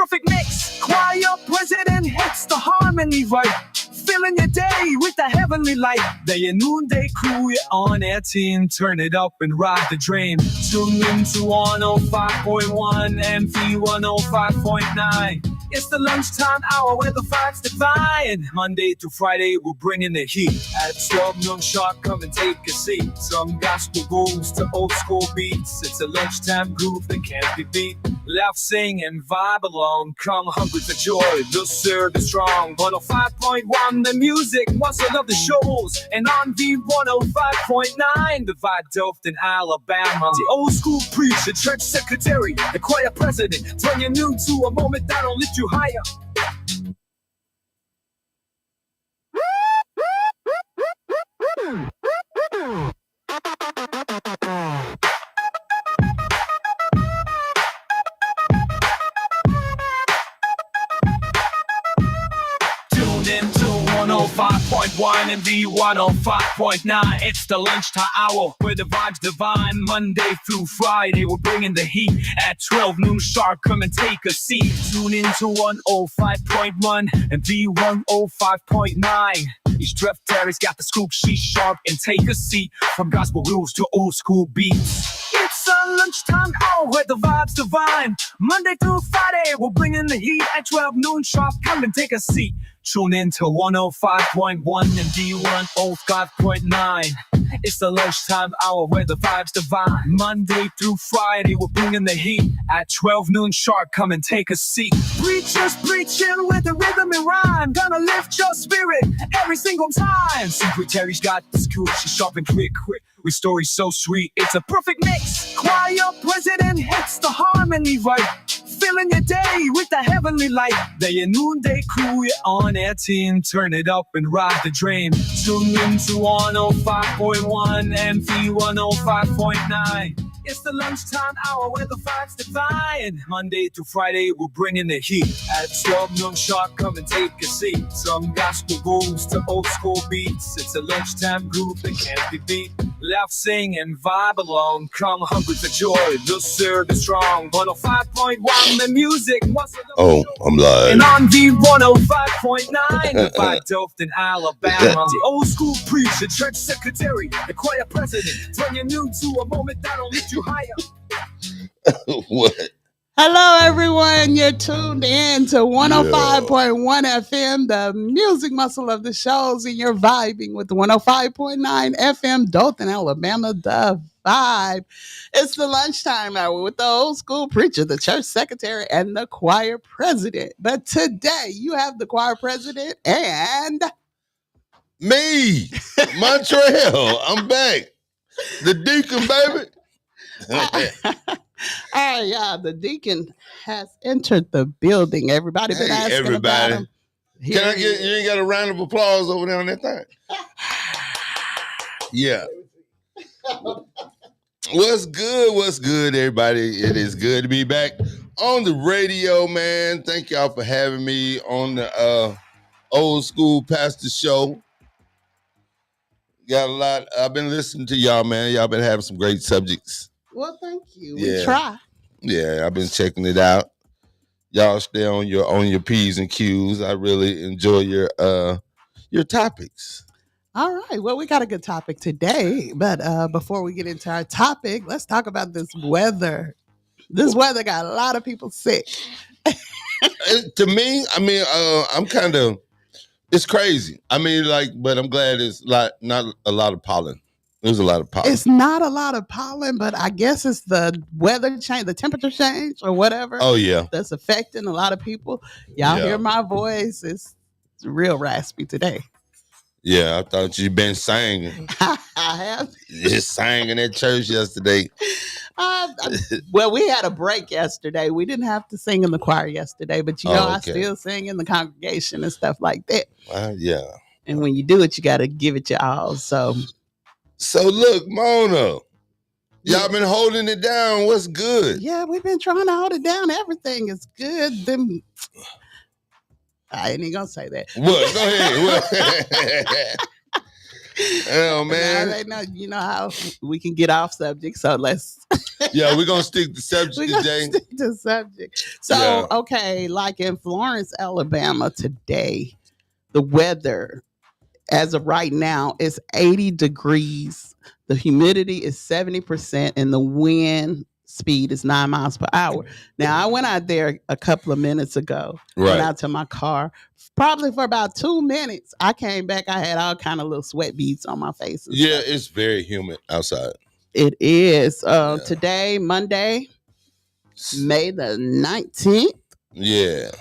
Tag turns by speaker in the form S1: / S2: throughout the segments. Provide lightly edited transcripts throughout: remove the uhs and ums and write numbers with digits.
S1: perfect mix. Choir president hits the harmony right. Filling your day with the heavenly light. The noonday crew, you're on air team. Turn it up and ride the dream. Tune in to 105.1 MV 105.9. It's the lunchtime hour where the vibes divine. Monday to Friday, we're bringing the heat. At 12 noon sharp, come and take a seat. Some gospel grooves to old school beats. It's a lunchtime groove that can't be beat. Laugh, sing, and vibe along. Come hungry for joy, the serve is strong. 105.1, the music, muscle of the shows. And on V105.9, the vibe Dothan, Alabama. The old school preacher, church secretary, the choir president. Turn your noon to a moment that'll lift you higher. Tune in to 105.1 and V105.9. It's the lunchtime hour where the vibes divine. Monday through Friday, we're bringing the heat. At 12 noon sharp, come and take a seat. Tune in to 105.1 and V105.9. Each Trev Terry's got the scoop, she's sharp, and take a seat. From gospel grooves to old school beats. It's a lunchtime hour where the vibes divine. Monday through Friday, we're bringing the heat. At 12 noon sharp, come and take a seat. Tune in to 105.1 and D105.9. It's the lunchtime hour where the vibes divine. Monday through Friday, we're bringing the heat. At 12 noon sharp, come and take a seat. Preachers preaching with the rhythm and rhyme. Gonna lift your spirit every single time. Secretary's got the scoop, she's sharp and quick. With stories so sweet, it's a perfect mix. Choir president hits the harmony right. Filling your day with the heavenly light. The noonday crew, you're on air team. Turn it up and ride the dream. Tune in to 105.1 and V105.9. It's the lunchtime hour where the vibes divine. Monday to Friday, we're bringing the heat. At 12 noon sharp, come and take a seat. Some gospel grooves to old school beats. It's a lunchtime groove that can't be beat. Laugh, sing, and vibe along. Come hungry for joy, the serve is strong. 105.1, the music.
S2: Oh, I'm live.
S1: And on V105.9, the vibe Dothan, Alabama. The old school preacher, church secretary, the choir president. Turn your noon to a moment that'll lift you higher.
S2: What?
S3: Hello, everyone. You're tuned in to 105.1 FM, the music muscle of the shows, and you're vibing with 105.9 FM, Dothan, Alabama, the vibe. It's the lunchtime hour with the old school preacher, the church secretary, and the choir president. But today, you have the choir president and
S2: Me, Montreal. I'm back. The deacon, baby.
S3: the deacon has entered the building. Everybody been asking
S2: everybody.
S3: about him.
S2: Can I get, you ain't got a round of applause over there on that thing? Yeah. What's good, everybody? It is good to be back on the radio, man. Thank y'all for having me on the old school pastor show. Got a lot. I've been listening to y'all, man. Y'all been having some great subjects.
S3: Well, thank you.
S2: Yeah.
S3: We try.
S2: Yeah, I've been checking it out. Y'all stay on your P's and Q's. I really enjoy your topics.
S3: All right. Well, we got a good topic today, but before we get into our topic, let's talk about this weather. This weather got a lot of people sick.
S2: To me, I mean, I'm kind of. It's crazy. I mean, but I'm glad it's not a lot of pollen. There's a lot of pollen.
S3: It's not a lot of pollen, but I guess it's the weather change, the temperature change or whatever.
S2: Oh, yeah.
S3: That's affecting a lot of people. Y'all hear my voice. It's real raspy today.
S2: Yeah, I thought you'd been singing.
S3: I have.
S2: Just singing at church yesterday.
S3: Well, we had a break yesterday. We didn't have to sing in the choir yesterday, but I still sing in the congregation and stuff like that.
S2: Yeah.
S3: And when you do it, you got to give it your all. So
S2: look, Mona, y'all been holding it down. What's good?
S3: Yeah, we've been trying to hold it down. Everything is good. I ain't even gonna say that.
S2: What? Go ahead. Oh
S3: Now
S2: man.
S3: they know, you know how we can get off subject, so let's
S2: Yeah, we're gonna stick to subject
S3: we're gonna
S2: today.
S3: stick to subject. So,
S2: Yeah.
S3: okay, like in Florence, Alabama today, the weather as of right now is 80 degrees. The humidity is 70%, and the wind speed is 9 miles per hour. Now, I went out there a couple of minutes ago, went
S2: Right.
S3: out to my car, probably for about 2 minutes. I came back, I had all kind of little sweat beads on my face. And
S2: Yeah,
S3: stuff.
S2: it's very humid outside.
S3: It is.
S2: Yeah.
S3: Today, Monday, May the 19th,
S2: Yeah.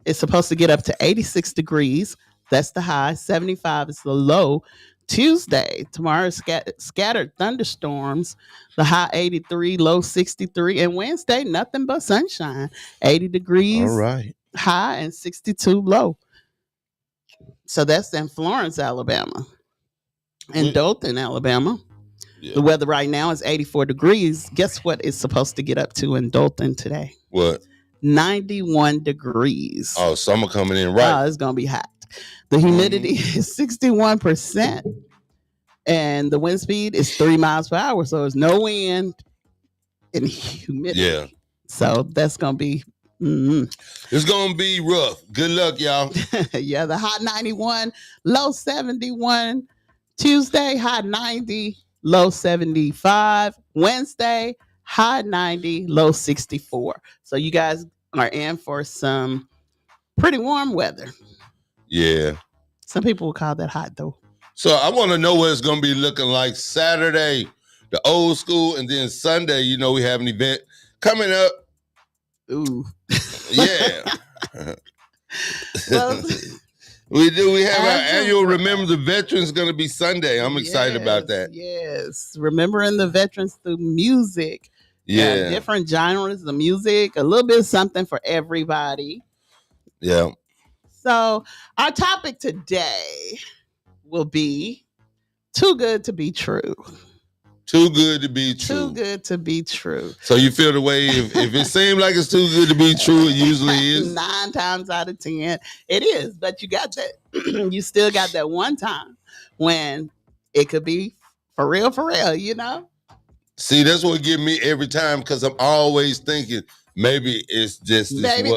S3: it's supposed to get up to 86 degrees. That's the high. 75 is the low. Tuesday, tomorrow, scattered thunderstorms. The high 83, low 63. And Wednesday, nothing but sunshine. 80 degrees
S2: All right.
S3: high and 62 low. So that's in Florence, Alabama. In
S2: Mm.
S3: Dothan, Alabama,
S2: Yeah.
S3: the weather right now is 84 degrees. Guess what it's supposed to get up to in Dothan today?
S2: What?
S3: 91 degrees.
S2: Oh, summer coming in, right?
S3: It's going to be hot. The humidity is 61%, and the wind speed is 3 miles per hour. So there's no wind and humidity.
S2: Yeah.
S3: So that's going to be,
S2: It's gonna be rough. Good luck, y'all.
S3: yeah, the high 91, low 71. Tuesday, high 90, low 75. Wednesday, high 90, low 64. So you guys are in for some pretty warm weather.
S2: Yeah.
S3: Some people will call that hot, though.
S2: So I want to know what it's gonna be looking like Saturday, the old school, and then Sunday. You know, we have an event coming up.
S3: Ooh.
S2: Yeah.
S3: Well,
S2: we do. We have our
S3: As a-
S2: annual Remember the Veterans going to be Sunday. I'm excited about that.
S3: Yes. Remembering the veterans through music.
S2: Yeah.
S3: Different genres of music, a little bit of something for everybody.
S2: Yeah.
S3: So, our topic today will be too good to be true.
S2: Too good to be true.
S3: Too good to be true.
S2: So you feel the way if it seems like it's too good to be true, it usually is.
S3: 9 times out of 10, it is. But you got that. You still got that one time when it could be for real, you know?
S2: See, that's what get me every time because I'm always thinking maybe it's just this
S3: Maybe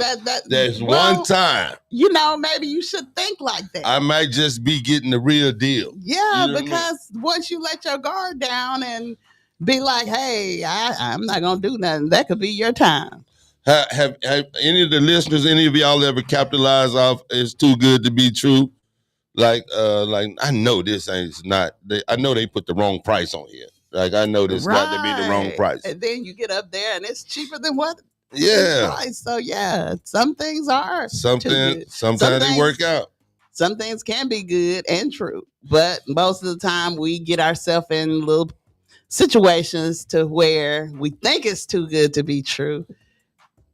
S2: there's
S3: well,
S2: one time
S3: you know, maybe you should think like that.
S2: I might just be getting the real deal.
S3: Yeah,
S2: You know what I mean?
S3: because once you let your guard down and be like, hey, I'm not going to do nothing, that could be your time.
S2: Have any of the listeners, any of y'all ever capitalized off it's too good to be true? Like I know this ain't not. I know they put the wrong price on here. Like I know this got to be the wrong
S3: Right.
S2: price.
S3: And then you get up there and it's cheaper than what?
S2: Yeah,
S3: Price. So, yeah, some things are too
S2: sometimes
S3: good.
S2: they
S3: things-
S2: work out.
S3: Some things can be good and true, but most of the time we get ourselves in little situations to where we think it's too good to be true,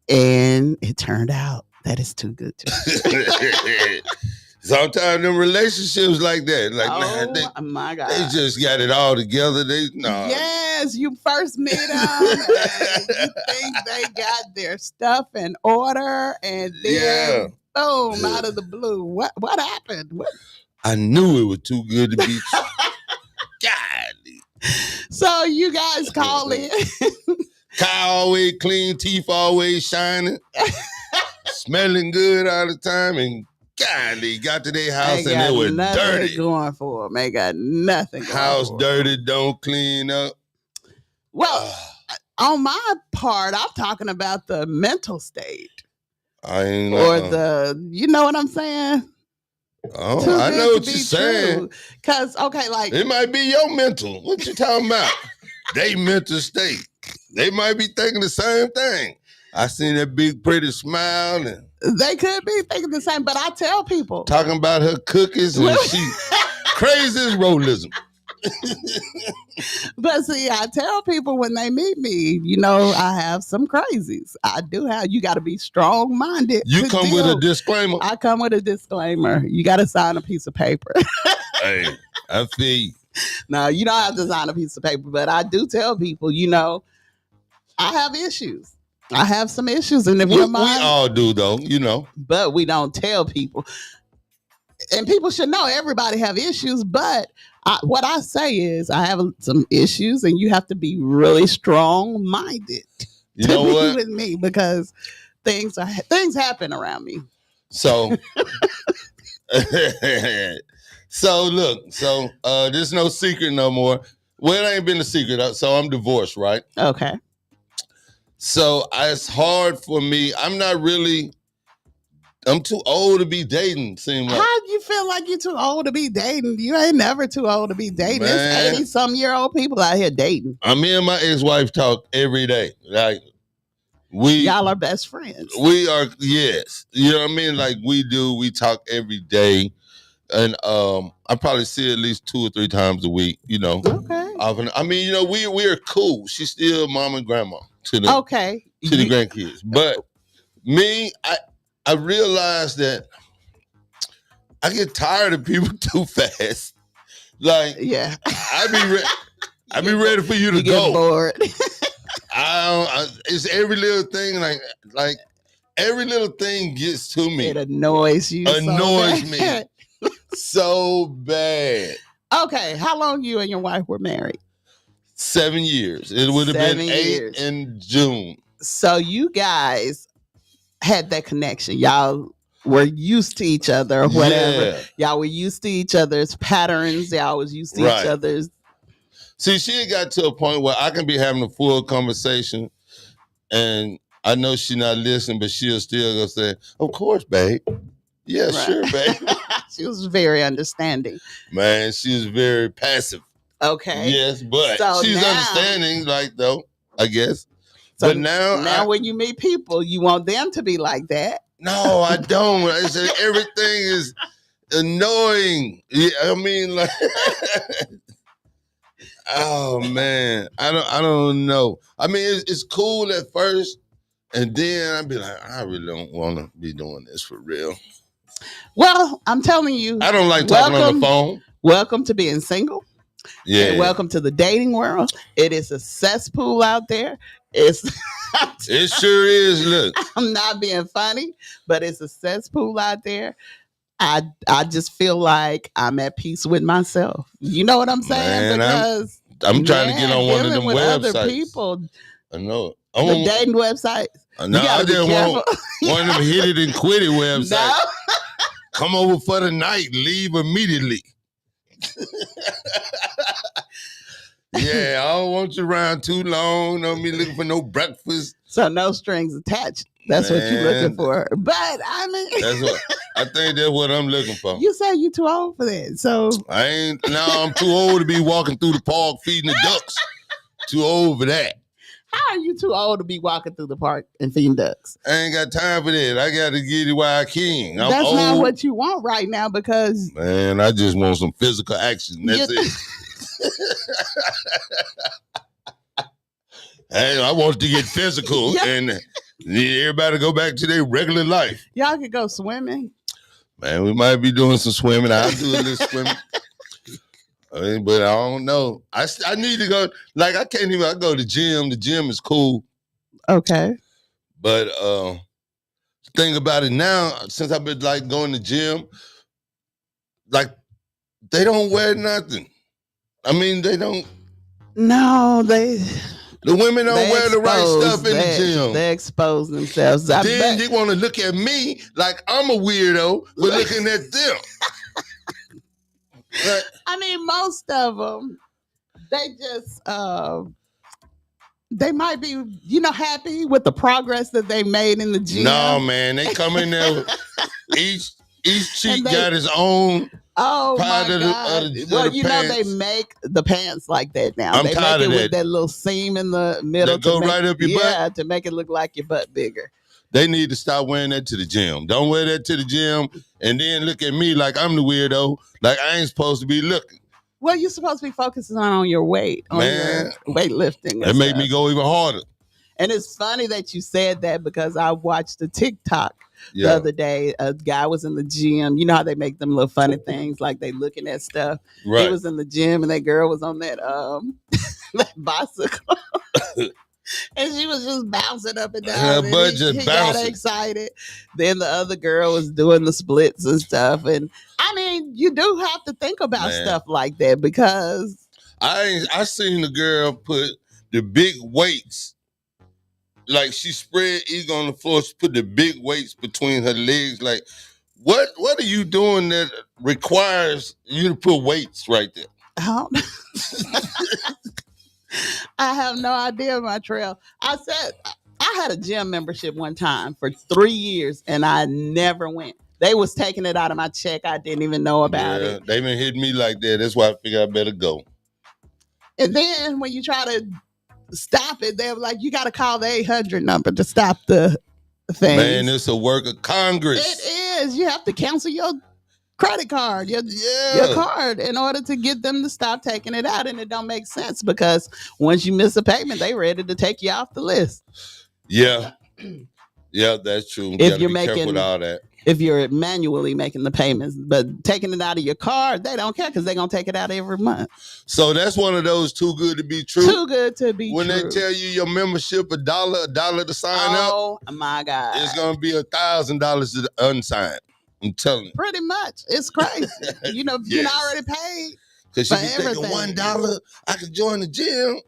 S3: and it turned out that it's too good to be true.
S2: Sometimes them relationships like that, like man,
S3: Oh my God!
S2: they just got it all together. They no.
S3: Yes, you first meet them, and you think they got their stuff in order, and then boom, out of the blue, what happened? What?
S2: I knew it was too good to be true. Golly.
S3: So you guys call in.
S2: Car always clean, teeth always shining, smelling good all the time, and golly, got to their house
S3: Ain't
S2: and
S3: got
S2: it was
S3: nothing
S2: dirty.
S3: going for them. Ain't got nothing going
S2: House
S3: for 'em.
S2: dirty, don't clean up.
S3: Well, on my part, I'm talking about the mental state
S2: I ain't
S3: or you know what I'm saying?
S2: Oh,
S3: Too
S2: I
S3: good
S2: know
S3: to
S2: what
S3: be
S2: you're saying.
S3: Because, okay, like,
S2: It might be your mental. What you talking about? They mental state. They might be thinking the same thing. I seen that big pretty smile and
S3: they could be thinking the same, but I tell people.
S2: talking about her cookies and she crazy as rollism.
S3: But see, I tell people when they meet me, you know, I have some crazies. I do have, you got to be strong minded.
S2: You come with a disclaimer.
S3: I come with a disclaimer. You got to sign a piece of paper.
S2: Hey, I feel you.
S3: No, you don't have to sign a piece of paper, but I do tell people, you know, I have issues. I have some issues, and if
S2: We
S3: your mind,
S2: all do though, you know.
S3: but we don't tell people. and people should know everybody have issues, but what I say is I have some issues, and you have to be really strong minded
S2: You
S3: to
S2: know
S3: be
S2: what?
S3: with me because things happen around me.
S2: So, so look, so there's no secret no more. Well, it ain't been a secret. So I'm divorced, right?
S3: Okay.
S2: So it's hard for me. I'm too old to be dating, seem like.
S3: How do you feel like you're too old to be dating? You ain't never too old to be dating.
S2: Man.
S3: There's 80-some-year-old people out here dating.
S2: Me and my ex-wife talk every day. Like
S3: Y'all are best friends.
S2: we are, yes. You know what I mean? Like we talk every day. And I probably see her at least 2 or 3 times a week, you know.
S3: Okay.
S2: Often. I mean, you know, we are cool. She's still mom and grandma to the
S3: Okay.
S2: to the grandkids. But me, I realized that I get tired of people too fast. Like,
S3: Yeah.
S2: I be ready for you to
S3: You get
S2: go.
S3: bored.
S2: It's every little thing, like every little thing gets to me.
S3: It annoys you.
S2: Annoys
S3: so
S2: me.
S3: bad.
S2: So bad.
S3: Okay. How long you and your wife were married?
S2: 7 years. It would have been
S3: 7
S2: 8
S3: years.
S2: in June.
S3: So you guys had that connection. Y'all were used to each other or whatever.
S2: Yeah.
S3: Y'all were used to each other's patterns. Y'all was used to
S2: Right.
S3: each other's.
S2: See, she had got to a point where I can be having a full conversation, and I know she's not listening, but she'll still go say, "Of course, babe. Yeah,
S3: Right.
S2: sure, babe."
S3: She was very understanding.
S2: Man, she's very passive.
S3: Okay.
S2: Yes, but
S3: So
S2: she's
S3: now-
S2: understanding, like, though, I guess.
S3: So
S2: but now
S3: when you meet people, you want them to be like that.
S2: no, I don't. I said everything is annoying. Yeah, I mean, like, oh man, I don't know. I mean, it's cool at first, and then I'd be like, I really don't want to be doing this for real.
S3: Well, I'm telling you,
S2: I don't like talking on
S3: Welcome.
S2: the phone.
S3: welcome to being single.
S2: Yeah,
S3: And welcome to the dating world. It is a cesspool out there. It's
S2: it sure is. Look,
S3: I'm not being funny, but it's a cesspool out there. I just feel like I'm at peace with myself. You know what I'm saying?
S2: Man,
S3: Because
S2: I'm trying to get on one of
S3: dealing
S2: them
S3: with other
S2: websites.
S3: people,
S2: I know. I
S3: the
S2: want,
S3: dating website.
S2: no,
S3: you
S2: I
S3: gotta be
S2: just
S3: careful.
S2: want one of them hit it and quit it websites.
S3: No.
S2: Come over for the night, leave immediately. Yeah, I don't want you around too long. Don't be looking for no breakfast.
S3: So no strings attached. That's what you're looking
S2: Man.
S3: for. But I mean,
S2: That's what I think. That's what I'm looking for.
S3: you say you're too old for that. So
S2: I ain't. Now I'm too old to be walking through the park feeding the ducks. Too old for that.
S3: how are you too old to be walking through the park and feeding ducks?
S2: I ain't got time for that. I got to get it while I can. I'm
S3: That's
S2: old.
S3: not what you want right now because
S2: Man, I just want some physical action. That's
S3: You-
S2: it. Hey, I want to get physical
S3: Yeah.
S2: and everybody go back to their regular life.
S3: y'all could go swimming.
S2: Man, we might be doing some swimming. I'll do a little swimming. But I don't know. I need to go. Like, I can't even. I go to the gym. The gym is cool.
S3: Okay.
S2: But thing about it now, since I've been like going to gym, like they don't wear nothing. I mean, they don't.
S3: No,
S2: The women don't
S3: they
S2: wear the right
S3: expose-
S2: stuff in the gym.
S3: They expose themselves. I
S2: Then
S3: bet-
S2: they want to look at me like I'm a weirdo for looking at them. Like,
S3: I mean, most of them, they just they might be, happy with the progress that they made in the gym.
S2: no, man, they come in there. Each cheek
S3: And they-
S2: got his own.
S3: Oh my
S2: part of the-
S3: God!
S2: of the
S3: Well, they
S2: pants.
S3: make the pants like that now.
S2: I'm
S3: they
S2: tired
S3: make
S2: of
S3: it with
S2: that.
S3: that little seam in the middle.
S2: That go
S3: to make,
S2: right up your butt?
S3: Yeah, to make it look like your butt bigger.
S2: They need to stop wearing that to the gym. Don't wear that to the gym and then look at me like I'm the weirdo, like I ain't supposed to be looking.
S3: Well, you're supposed to be focusing on your weight, on
S2: Man.
S3: your weightlifting.
S2: That
S3: and
S2: made
S3: stuff.
S2: me go even harder.
S3: And it's funny that you said that because I watched the TikTok the
S2: Yeah,
S3: other day. A guy was in the gym. You know how they make them little funny things, like they looking at stuff. He
S2: right.
S3: was in the gym, and that girl was on that that bicycle. And she was just bouncing up and
S2: Her
S3: down. And
S2: butt
S3: he
S2: just
S3: got
S2: bouncing.
S3: excited. Then the other girl was doing the splits and stuff. And I mean, you do have to think about
S2: Man.
S3: stuff like that because
S2: I seen the girl put the big weights, like she spread eagle on the floor. She put the big weights between her legs. Like, what are you doing that requires you to put weights right there?
S3: I have no idea, Montreal. I said I had a gym membership one time for 3 years and I never went. They was taking it out of my check. I didn't even know about it.
S2: They been hitting me like that. That's why I figured I better go.
S3: And then when you try to stop it, they were like, you got to call the 800 number to stop the thing.
S2: Man, it's a work of Congress.
S3: It is. You have to cancel your credit card, your card, in order to get them to stop taking it out. And it don't make sense because once you miss a payment, they ready to take you off the list.
S2: Yeah. Yeah, that's true.
S3: If you're
S2: be careful with all that.
S3: If you're manually making the payments, but taking it out of your card, they don't care because they're going to take it out every month.
S2: So that's one of those too good to be true.
S3: Too good to be
S2: when
S3: true.
S2: When they tell you your membership $1 to sign up.
S3: Oh my God.
S2: It's going to be $1,000 to unsign. I'm telling you.
S3: Pretty much. It's crazy. You know,
S2: Yes.
S3: you're already paid.
S2: Because you be thinking $1, I can join the gym.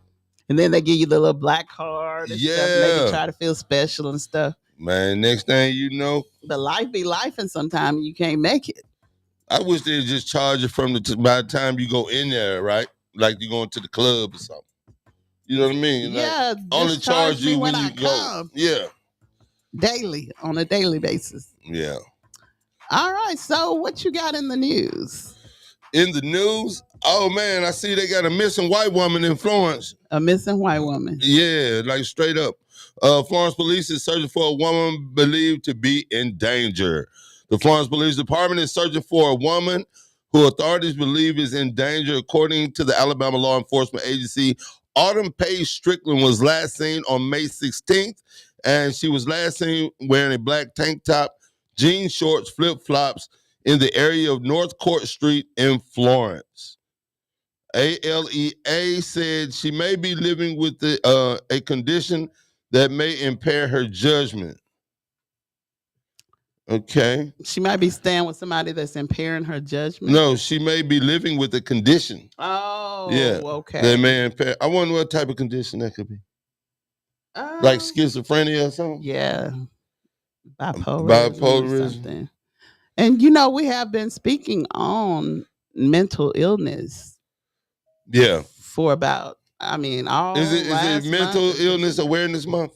S3: And then they give you the little black card and stuff. Make you try to feel special and stuff.
S2: Man, next thing you know.
S3: But life be life and sometimes you can't make it.
S2: I wish they'd just charge you by the time you go in there, right? Like you're going to the club or something. You know what I mean?
S3: Yeah.
S2: Like, only charge you when you go.
S3: Come.
S2: Yeah.
S3: Daily, on a daily basis.
S2: Yeah.
S3: All right. So what you got in the news?
S2: In the news? Oh, man, I see they got a missing white woman in Florence.
S3: A missing white woman?
S2: Yeah, like straight up. Florence police is searching for a woman believed to be in danger. The Florence Police Department is searching for a woman who authorities believe is in danger. According to the Alabama law enforcement agency, Autumn Paige Strickland was last seen on May 16th, and she was last seen wearing a black tank top, jean shorts, flip-flops in the area of North Court Street in Florence. ALEA said she may be living with a condition that may impair her judgment. Okay.
S3: She might be staying with somebody that's impairing her judgment.
S2: No, she may be living with a condition.
S3: Oh,
S2: yeah.
S3: Okay.
S2: That may impair. I wonder what type of condition that could be. Like schizophrenia or something?
S3: Yeah. Bipolarism.
S2: Bipolarism.
S3: Or something. And, you know, we have been speaking on mental illness.
S2: Yeah.
S3: For about, I mean, all
S2: Is it Mental Illness Awareness Month?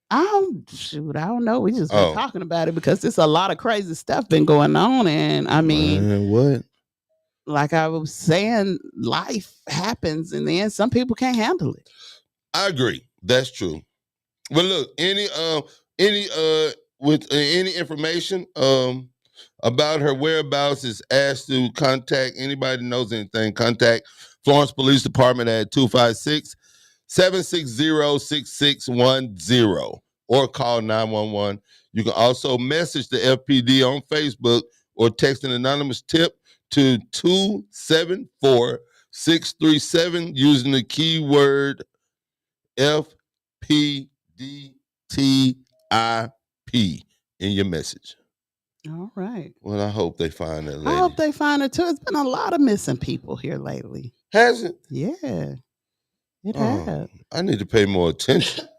S3: I don't know. We just been talking about it because there's a lot of crazy stuff been going on. And I mean,
S2: what?
S3: Like I was saying, life happens and then some people can't handle it.
S2: I agree. That's true. But look, any information about her whereabouts is asked to contact anybody who knows anything. Contact Florence Police Department at 256-760-6610 or call 911. You can also message the FPD on Facebook or text an anonymous tip to 274-637 using the keyword FPDTIP in your message.
S3: All right.
S2: Well, I hope they find that lady.
S3: I hope they find her too. It's been a lot of missing people here lately.
S2: Has it?
S3: Yeah. It has.
S2: I need to pay more attention.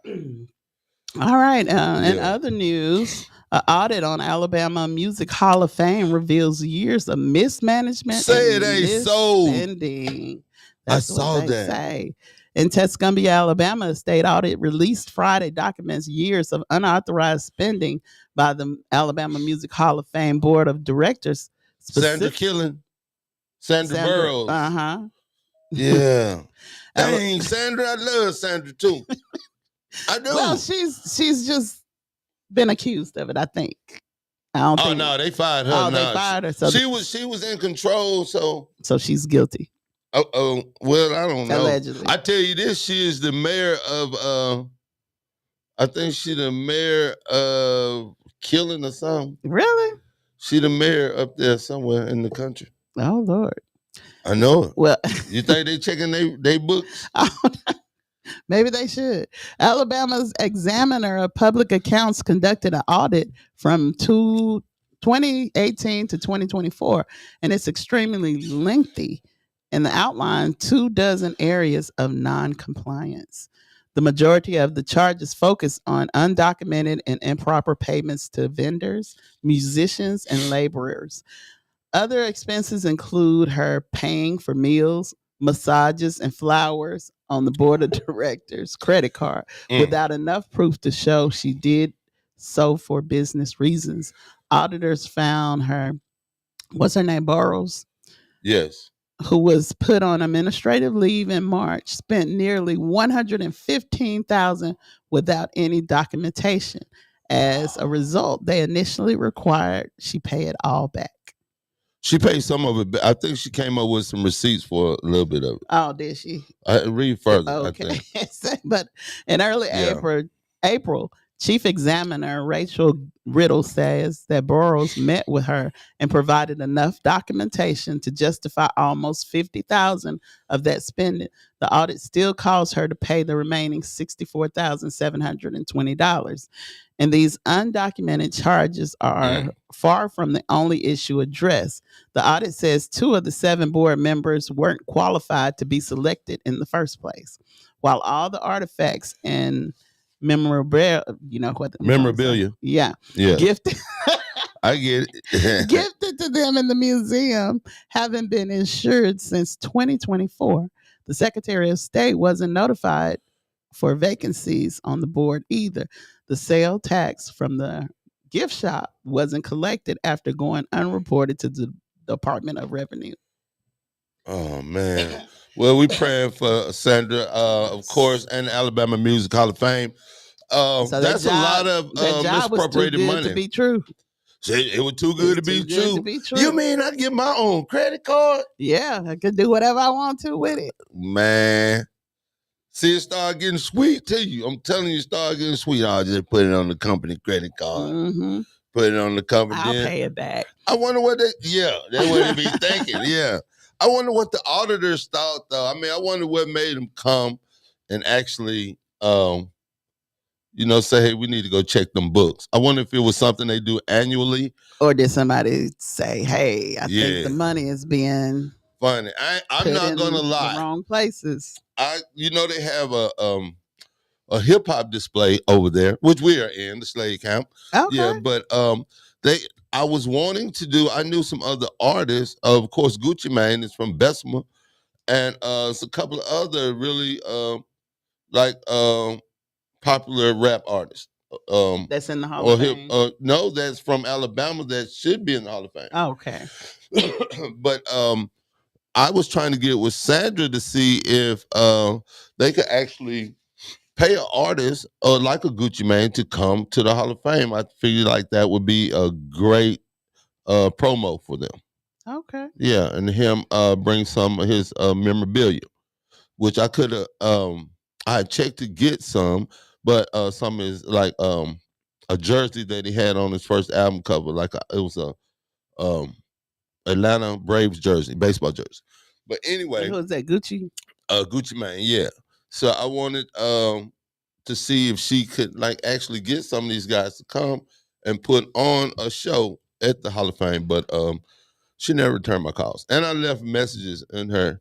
S3: All right. In other news, an audit on Alabama Music Hall of Fame reveals years of mismanagement.
S2: Say it ain't so.
S3: Spending.
S2: I saw that.
S3: Say. In Tuscumbia, Alabama, a state audit released Friday documents years of unauthorized spending by the Alabama Music Hall of Fame Board of Directors.
S2: Sandra Killen. Sandra Burroughs.
S3: Uh-huh.
S2: Yeah. Dang, Sandra, I love Sandra too. I do.
S3: Well, she's just been accused of it, I think. I don't think.
S2: No, they fired her.
S3: Oh, they fired her. So
S2: she was in control, so
S3: she's guilty.
S2: Oh, well, I don't know.
S3: Allegedly.
S2: I tell you this, she is the mayor of I think she's the mayor of Killing or something.
S3: Really?
S2: She the mayor up there somewhere in the country.
S3: Oh Lord.
S2: I know it.
S3: Well,
S2: you think they checking they books?
S3: Maybe they should. Alabama's Examiner of Public Accounts conducted an audit from 2018 to 2024, and it's extremely lengthy. In the outline, 24 areas of non-compliance. The majority of the charges focus on undocumented and improper payments to vendors, musicians, and laborers. Other expenses include her paying for meals, massages, and flowers on the board of directors' credit card
S2: Mm.
S3: without enough proof to show she did so for business reasons. Auditors found her, what's her name, Burrows,
S2: Yes.
S3: who was put on administrative leave in March, spent nearly $115,000 without any documentation. As a result, they initially required she pay it all back.
S2: She paid some of it. But I think she came up with some receipts for a little bit of it.
S3: Oh, did she?
S2: I read further.
S3: Okay.
S2: I think.
S3: But in early
S2: Yeah.
S3: April, Chief Examiner Rachel Riddle says that Burrows met with her and provided enough documentation to justify almost $50,000 of that spending. The audit still calls her to pay the remaining $64,720. And these undocumented charges are far from the only issue addressed. The audit says 2 of the 7 board members weren't qualified to be selected in the first place. While all the artifacts and memorabilia,
S2: Memorabilia.
S3: yeah,
S2: Yeah.
S3: gifted
S2: I get it.
S3: gifted to them in the museum haven't been insured since 2024. The Secretary of State wasn't notified for vacancies on the board either. The sale tax from the gift shop wasn't collected after going unreported to the Department of Revenue.
S2: Oh man. Well, we praying for Sandra, of course, and the Alabama Music Hall of Fame.
S3: So
S2: That's a lot of
S3: that job was too
S2: misappropriated
S3: good
S2: money.
S3: to be true.
S2: It was too good,
S3: It's
S2: to, be
S3: too good
S2: true.
S3: to be true.
S2: You mean I get my own credit card?
S3: Yeah, I could do whatever I want to with it.
S2: Man. See, it start getting sweet to you. I'm telling you, it start getting sweet. I'll just put it on the company credit card.
S3: Mm-hmm.
S2: Put it on the company.
S3: I'll pay it back.
S2: I wonder what that's what they be thinking. Yeah. I wonder what the auditors thought, though. I mean, I wonder what made them come and actually, say, hey, we need to go check them books. I wonder if it was something they do annually.
S3: Or did somebody say, hey, I
S2: Yeah.
S3: think the money is being
S2: Funny. I'm
S3: put
S2: not
S3: in
S2: gonna
S3: the
S2: lie.
S3: wrong places.
S2: They have a hip hop display over there, which we are in the Slade Camp.
S3: Okay.
S2: Yeah, but I was wanting to do. I knew some other artists. Of course, Gucci Mane is from Bessemer, and it's a couple of other really popular rap artists.
S3: That's in the Hall of Fame.
S2: No, that's from Alabama. That should be in the Hall of Fame.
S3: Okay.
S2: But I was trying to get with Sandra to see if they could actually pay an artist like a Gucci Mane to come to the Hall of Fame. I figured like that would be a great promo for them.
S3: Okay.
S2: Yeah, and him bring some of his memorabilia, which I could have. I had checked to get some, but some is like a jersey that he had on his first album cover. It was a Atlanta Braves jersey, baseball jersey. But anyway,
S3: Who was that? Gucci?
S2: Gucci Mane, yeah. So I wanted to see if she could actually get some of these guys to come and put on a show at the Hall of Fame, but she never returned my calls. And I left messages in her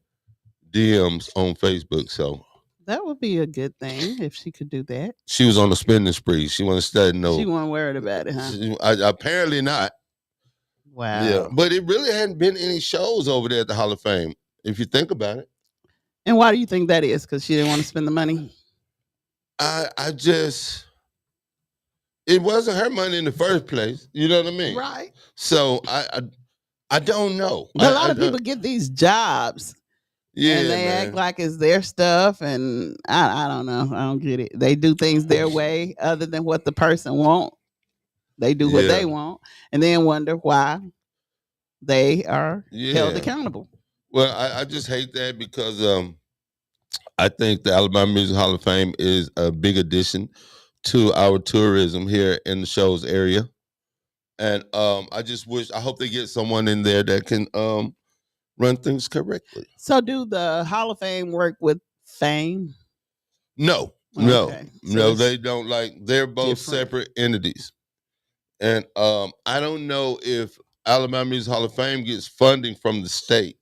S2: DMs on Facebook. So
S3: That would be a good thing if she could do that.
S2: she was on a spending spree. She wanted to study. No,
S3: She wasn't worried about it, huh?
S2: apparently not.
S3: Wow.
S2: Yeah, but it really hadn't been any shows over there at the Hall of Fame, if you think about it.
S3: And why do you think that is? Because she didn't want to spend the money?
S2: I just, it wasn't her money in the first place. You know what I mean?
S3: Right.
S2: So I don't know.
S3: But a lot of people get these jobs
S2: yeah,
S3: and they
S2: man.
S3: act like it's their stuff, and I don't know. I don't get it. They do things their way other than what the person want. They do what they want and then wonder why they are held accountable.
S2: Well, I just hate that because I think the Alabama Music Hall of Fame is a big addition to our tourism here in the shows area. And I hope they get someone in there that can run things correctly.
S3: So do the Hall of Fame work with Fame?
S2: No,
S3: Okay. So
S2: no,
S3: it's
S2: they don't. Like they're both
S3: different.
S2: separate entities, and I don't know if Alabama Music Hall of Fame gets funding from the state.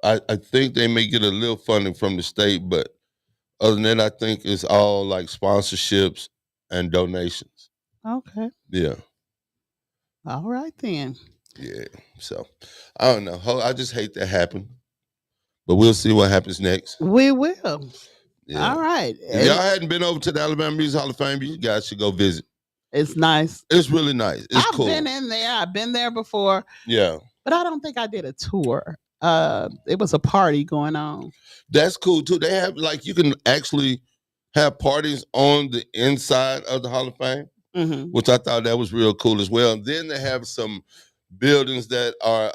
S2: I think they may get a little funding from the state, but other than that, I think it's all like sponsorships and donations.
S3: Okay.
S2: Yeah,
S3: All right then.
S2: yeah. So I don't know. I just hate that happen, but we'll see what happens next.
S3: We will.
S2: Yeah.
S3: All right.
S2: If y'all hadn't been over to the Alabama Music Hall of Fame, you guys should go visit.
S3: It's nice.
S2: It's really nice. It's
S3: I've
S2: cool.
S3: been in there. I've been there before,
S2: Yeah.
S3: but I don't think I did a tour. It was a party going on.
S2: That's cool too. They have like you can actually have parties on the inside of the Hall of Fame,
S3: Mm-hmm.
S2: which I thought that was real cool as well. And then they have some buildings that are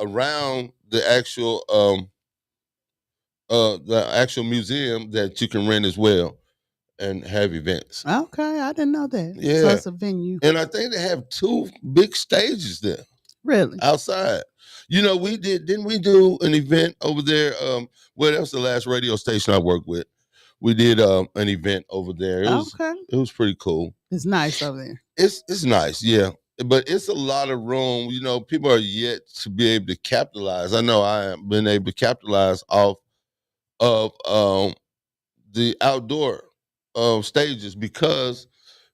S2: around the actual museum that you can rent as well and have events.
S3: Okay, I didn't know that.
S2: Yeah.
S3: So it's a venue.
S2: And I think they have 2 big stages there
S3: Really?
S2: outside. You know, didn't we do an event over there? Well, that was the last radio station I worked with. We did an event over there.
S3: Okay.
S2: It was pretty cool.
S3: It's nice over there.
S2: It's nice, yeah. But it's a lot of room. You know, people are yet to be able to capitalize. I know I have been able to capitalize off of the outdoor stages because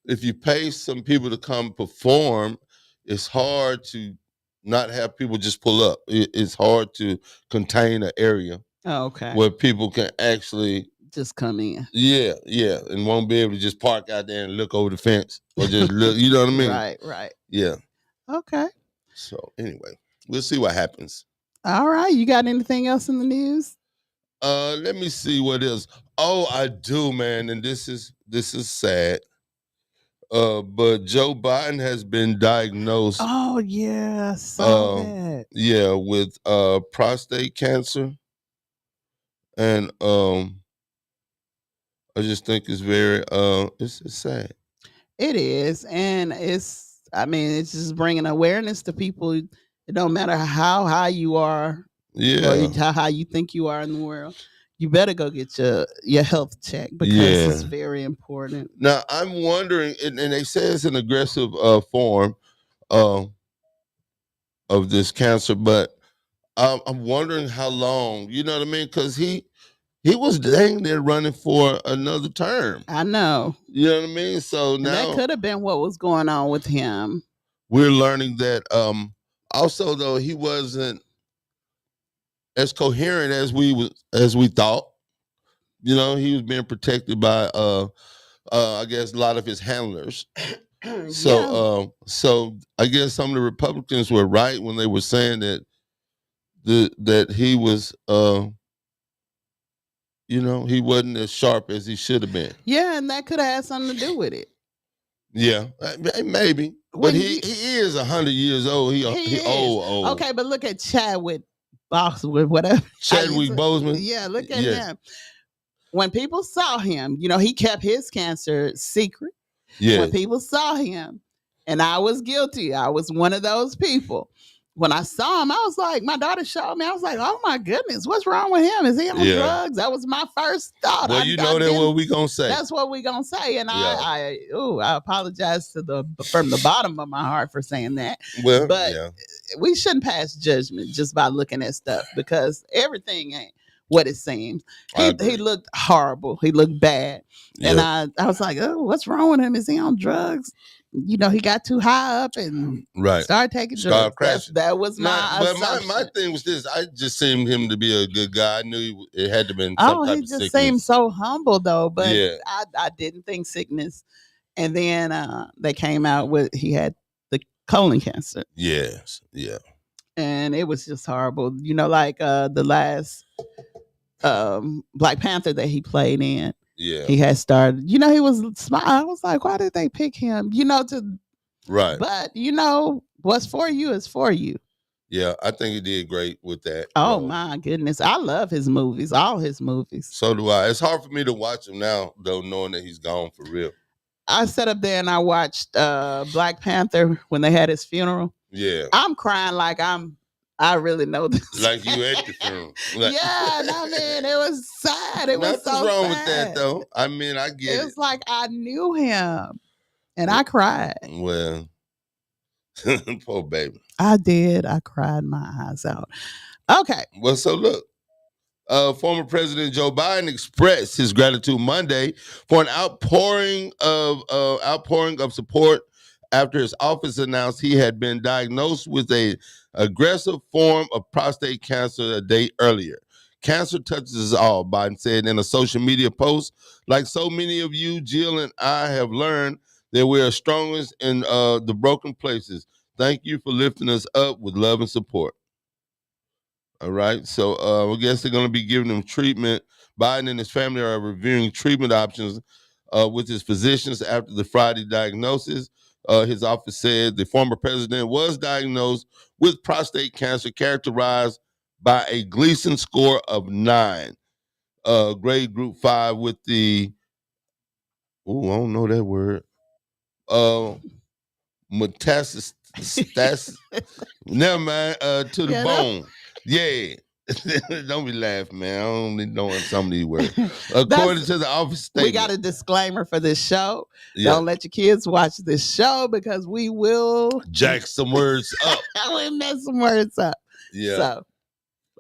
S2: if you pay some people to come perform, it's hard to not have people just pull up. It's hard to contain an area
S3: Oh, okay.
S2: where people can actually,
S3: Just come in.
S2: yeah, and won't be able to just park out there and look over the fence or just look. You know what I mean?
S3: Right.
S2: Yeah.
S3: Okay.
S2: So anyway, we'll see what happens.
S3: All right. You got anything else in the news?
S2: Let me see what else. Oh, I do, man, and this is sad. But Joe Biden has been diagnosed,
S3: Oh yeah, I saw that.
S2: yeah, with prostate cancer, and I just think it's very it's sad.
S3: It is, and it's. I mean, it's just bringing awareness to people. It don't matter how high you are,
S2: Yeah,
S3: or how high you think you are in the world. You better go get your health check because
S2: Yeah.
S3: it's very important.
S2: Now I'm wondering, and they say it's an aggressive form of this cancer, but I'm wondering how long. You know what I mean? Because he was dang near running for another term.
S3: I know.
S2: You know what I mean? So
S3: And
S2: now
S3: that could have been what was going on with him.
S2: we're learning that also though he wasn't as coherent as we thought. You know, he was being protected by I guess a lot of his handlers. So so I guess some of the Republicans were right when they were saying that that he was you know, he wasn't as sharp as he should have been.
S3: Yeah, and that could have had something to do with it.
S2: Yeah, maybe. But
S3: When
S2: he is 100 years old. He
S3: is.
S2: old.
S3: Okay, but look at Chadwick Boseman, whatever.
S2: Chadwick Boseman.
S3: Yeah, look at
S2: Yeah.
S3: him. When people saw him, you know, he kept his cancer secret.
S2: Yeah.
S3: When people saw him, and I was guilty, I was one of those people. When I saw him, I was like, my daughter showed me, I was like, oh my goodness, what's wrong with him? Is he on
S2: Yeah.
S3: drugs? That was my first thought.
S2: Well, you know that what we gonna say.
S3: That's what we gonna say. And
S2: Yeah.
S3: I apologize from the bottom of my heart for saying that.
S2: Well,
S3: but
S2: yeah.
S3: We shouldn't pass judgment just by looking at stuff because everything ain't what it seems.
S2: I
S3: He
S2: agree.
S3: looked horrible. He looked bad. And
S2: Yeah.
S3: I was like, oh, what's wrong with him? Is he on drugs? You know, he got too high up and
S2: Right.
S3: started taking
S2: Started
S3: drugs.
S2: crashing.
S3: That was my
S2: But
S3: assumption.
S2: my thing was this: I just seen him to be a good guy. I knew it had to been some
S3: Oh,
S2: type
S3: he
S2: of
S3: just
S2: sickness.
S3: seemed so humble though. But
S2: Yeah.
S3: I didn't think sickness. And then they came out with he had the colon cancer.
S2: Yes. Yeah.
S3: And it was just horrible. You know, like the last Black Panther that he played in,
S2: Yeah.
S3: he had started. You know, he was smart. I was like, why did they pick him? You know,
S2: Right.
S3: but you know, what's for you is for you.
S2: Yeah. I think he did great with that.
S3: Oh
S2: role.
S3: my goodness, I love his movies, all his movies.
S2: So do I. It's hard for me to watch him now, though, knowing that he's gone for real.
S3: I sat up there and I watched Black Panther when they had his funeral.
S2: Yeah.
S3: I'm crying like I'm I really know this.
S2: Like you at the funeral. Like,
S3: Yeah, no, man, it was sad. It was
S2: nothing's
S3: so
S2: wrong
S3: sad.
S2: with that, though. I mean, I get
S3: It
S2: it.
S3: was like I knew him, and I cried.
S2: Well, poor baby.
S3: I did. I cried my eyes out. Okay.
S2: Well, so look. Former President Joe Biden expressed his gratitude Monday for an outpouring of support after his office announced he had been diagnosed with a aggressive form of prostate cancer a day earlier. Cancer touches us all, Biden said in a social media post. Like so many of you, Jill and I have learned that we are strongest in the broken places. Thank you for lifting us up with love and support. All right, so I guess they're going to be giving him treatment. Biden and his family are reviewing treatment options with his physicians after the Friday diagnosis. His office said the former president was diagnosed with prostate cancer characterized by a Gleason score of 9, grade group 5 with the, I don't know that word, metastasis, never mind, to the bone. Yeah. Don't be laughing, man. I don't be knowing some of these words. According to the office statement.
S3: We got a disclaimer for this show. Yeah. Don't let your kids watch this show because we will
S2: jack some words up.
S3: We mess some words up.
S2: Yeah.
S3: So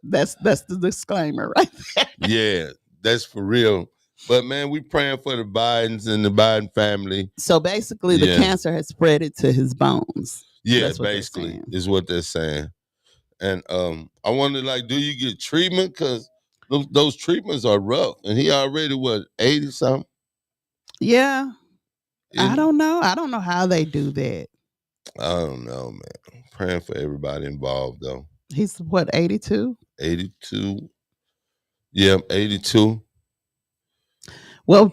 S3: that's the disclaimer right there.
S2: Yeah, that's for real. But man, we praying for the Bidens and the Biden family.
S3: So basically the cancer has spread it to his bones.
S2: Yeah, basically is what they're saying. And I wonder, like, do you get treatment? Because those treatments are rough. And he already, 80-something?
S3: Yeah. I don't know. I don't know how they do that.
S2: I don't know, man. Praying for everybody involved, though.
S3: He's, 82?
S2: 82. Yeah, 82.
S3: Well,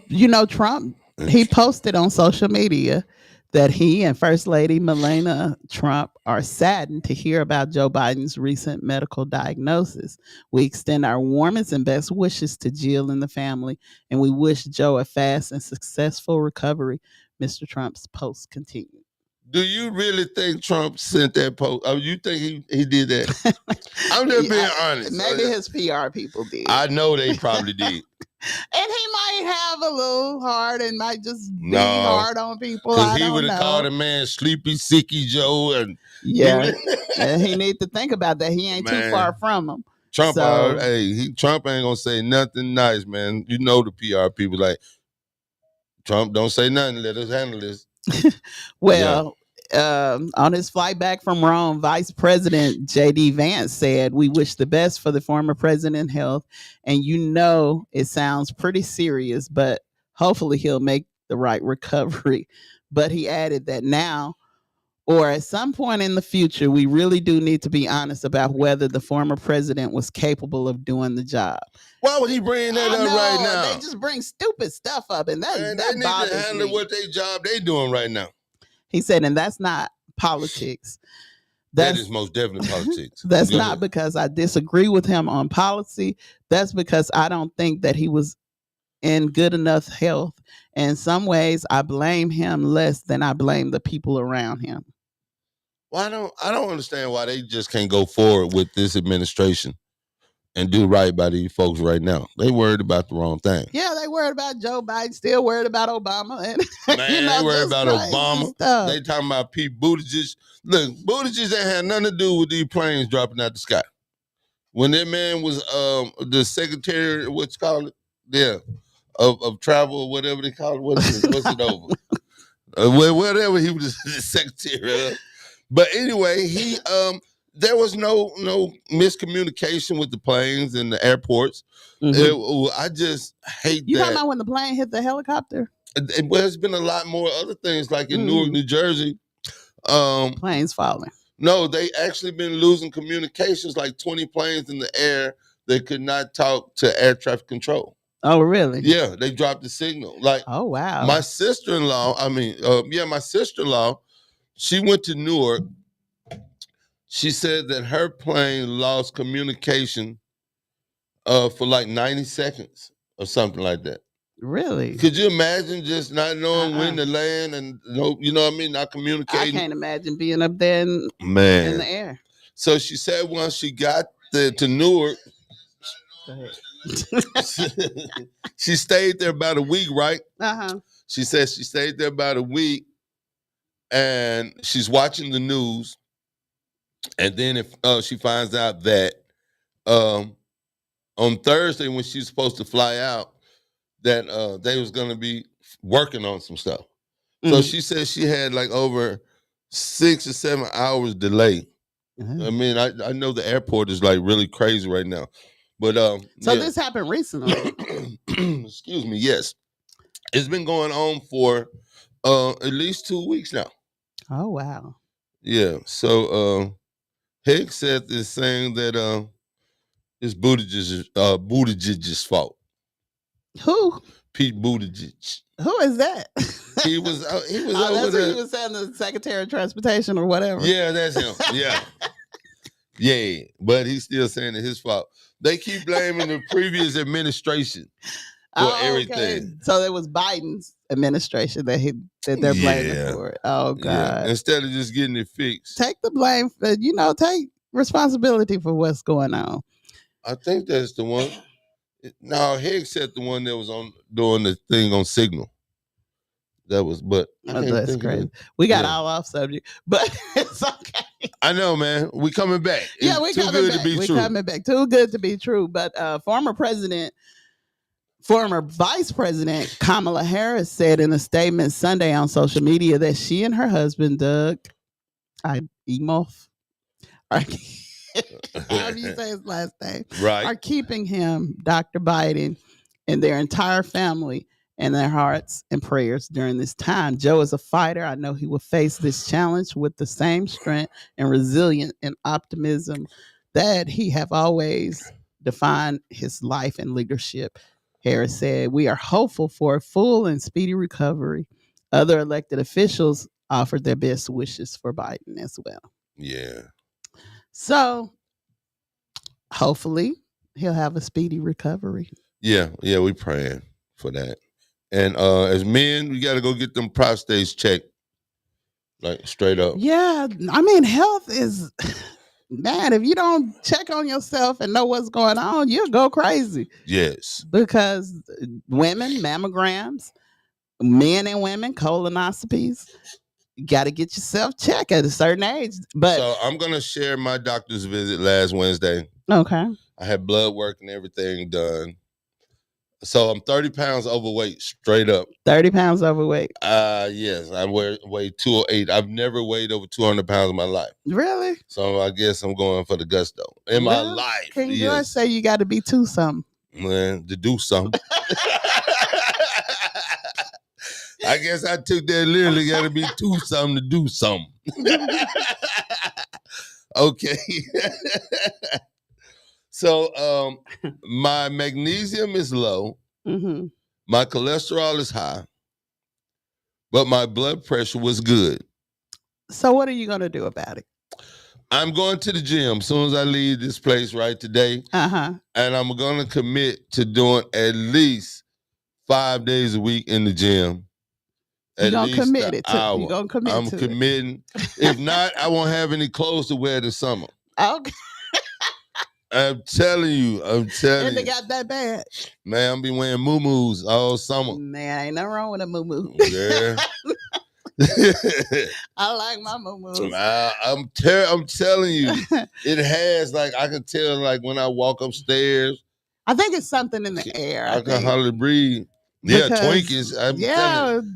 S3: Trump, he posted on social media that he and First Lady Melania Trump are saddened to hear about Joe Biden's recent medical diagnosis. We extend our warmest and best wishes to Jill and the family, and we wish Joe a fast and successful recovery, Mr. Trump's post continued.
S2: Do you really think Trump sent that post? Oh, you think he did that? I'm just being honest.
S3: Maybe his PR people did.
S2: I know they probably did.
S3: And he might have a little heart and might just be hard on people. Because
S2: he would have called a man Sleepy Sicky Joe. And
S3: yeah, and he need to think about that. He ain't too far from him.
S2: Trump, Trump ain't gonna say nothing nice, man. You know the PR people like, Trump, don't say nothing. Let us handle this.
S3: Well, on his flight back from Rome, Vice President J.D. Vance said, "We wish the best for the former president's health. And it sounds pretty serious, but hopefully he'll make the right recovery." But he added that now or at some point in the future, we really do need to be honest about whether the former president was capable of doing the job.
S2: Why would he bring that up right now?
S3: They just bring stupid stuff up, and that
S2: they need
S3: bothers
S2: to handle
S3: me.
S2: what they job they doing right now.
S3: He said, and that's not politics.
S2: That is most definitely politics.
S3: That's not because I disagree with him on policy. That's because I don't think that he was in good enough health. And in some ways, I blame him less than I blame the people around him.
S2: Well, I don't understand why they just can't go forward with this administration and do right by these folks right now. They worried about the wrong thing.
S3: Yeah, they worried about Joe Biden, still worried about Obama. And,
S2: man, they worried about Obama. Stuff. They talking about Pete Buttigieg. Look, Buttigieg ain't had nothing to do with these planes dropping out the sky. When that man was the secretary, what's called it? Yeah, of travel or whatever they call it. What's it over? Whatever he was the secretary of. But anyway, he there was no miscommunication with the planes and the airports. Mm-hmm. I just hate
S3: you
S2: that.
S3: talking about when the plane hit the helicopter?
S2: Well, there's been a lot more other things, like in Newark, New Jersey.
S3: Planes falling.
S2: No, they actually been losing communications, like 20 planes in the air that could not talk to air traffic control.
S3: Oh, really?
S2: Yeah, they dropped the signal. Like,
S3: oh, wow.
S2: My sister-in-law, my sister-in-law, she went to Newark. She said that her plane lost communication for like 90 seconds or something like that.
S3: Really?
S2: Could you imagine just not knowing when to land and you know what I mean, not communicating?
S3: I can't imagine being up there in the air.
S2: So she said once she got to Newark,
S3: Go ahead.
S2: she stayed there about a week, right?
S3: Uh-huh.
S2: She said she stayed there about a week, and she's watching the news, and then if she finds out that on Thursday when she's supposed to fly out, that they was gonna be working on some stuff. So she said she had like over 6 or 7 hours delay. I mean, I know the airport is like really crazy right now, but
S3: So
S2: yeah.
S3: this happened recently.
S2: Excuse me. Yes, it's been going on for at least 2 weeks now.
S3: Oh wow.
S2: Yeah. So Hegseth is saying that it's Buttigieg's fault.
S3: Who?
S2: Pete Buttigieg.
S3: Who is that?
S2: He was over
S3: that's
S2: there.
S3: what you was saying, the Secretary of Transportation or whatever.
S2: Yeah, that's him. Yeah. Yeah. But he's still saying it's his fault. They keep blaming the previous administration for everything.
S3: So it was Biden's administration that they're blaming
S2: Yeah.
S3: for it. Oh God.
S2: Yeah. Instead of just getting it fixed.
S3: Take the blame for, take responsibility for what's going on.
S2: I think that's the one. No, Hegseth the one that was on doing the thing on Signal. That was, but I can't
S3: That's
S2: think of
S3: crazy.
S2: it.
S3: We got
S2: Yeah.
S3: all off subject, but it's okay.
S2: I know, man. We coming back.
S3: Yeah,
S2: It's
S3: we
S2: too
S3: coming
S2: good
S3: back.
S2: to be
S3: We
S2: true.
S3: coming back. Too good to be true. But former Vice President Kamala Harris said in a statement Sunday on social media that she and her husband, Doug Emhoff, how do you say his last name?
S2: Right.
S3: Are keeping him, Dr. Biden, and their entire family in their hearts and prayers during this time. Joe is a fighter. I know he will face this challenge with the same strength and resilience and optimism that he have always defined his life and leadership. Harris said, "We are hopeful for a full and speedy recovery." Other elected officials offered their best wishes for Biden as well.
S2: Yeah.
S3: So hopefully he'll have a speedy recovery.
S2: Yeah. Yeah. We praying for that. And as men, we got to go get them prostates checked, like straight up.
S3: Yeah, I mean, health is, man, if you don't check on yourself and know what's going on, you'll go crazy.
S2: Yes.
S3: Because women, mammograms, men and women, colonoscopies, you got to get yourself checked at a certain age. But
S2: So I'm gonna share my doctor's visit last Wednesday.
S3: okay,
S2: I had blood work and everything done. So I'm 30 pounds overweight, straight up.
S3: 30 pounds overweight.
S2: Yes, I weigh 208. I've never weighed over 200 pounds in my life.
S3: Really?
S2: So I guess I'm going for the gusto in my
S3: Well,
S2: life.
S3: King George
S2: Yes.
S3: say you got to be two something.
S2: Man, to do something. I guess I took that literally. Got to be two something to do something. Okay. So my magnesium is low.
S3: Mm-hmm.
S2: My cholesterol is high. But my blood pressure was good.
S3: So what are you going to do about it?
S2: I'm going to the gym as soon as I leave this place right today.
S3: Uh-huh.
S2: And I'm going to commit to doing at least 5 days a week in the gym.
S3: You're
S2: At
S3: going
S2: least
S3: to commit
S2: an
S3: it to
S2: hour.
S3: You're going to commit
S2: I'm
S3: to
S2: committing. If not, I won't have any clothes to wear this summer.
S3: it. Okay.
S2: I'm telling you.
S3: And they got that bad.
S2: Man, I'm be wearing muumuus all summer.
S3: Man, ain't nothing wrong with a moo.
S2: Yeah.
S3: I like my moo.
S2: I'm telling you, it has, like, I can tell, like, when I walk upstairs,
S3: I think it's something in the air.
S2: I can hardly breathe. Yeah,
S3: Because-
S2: Twinkies.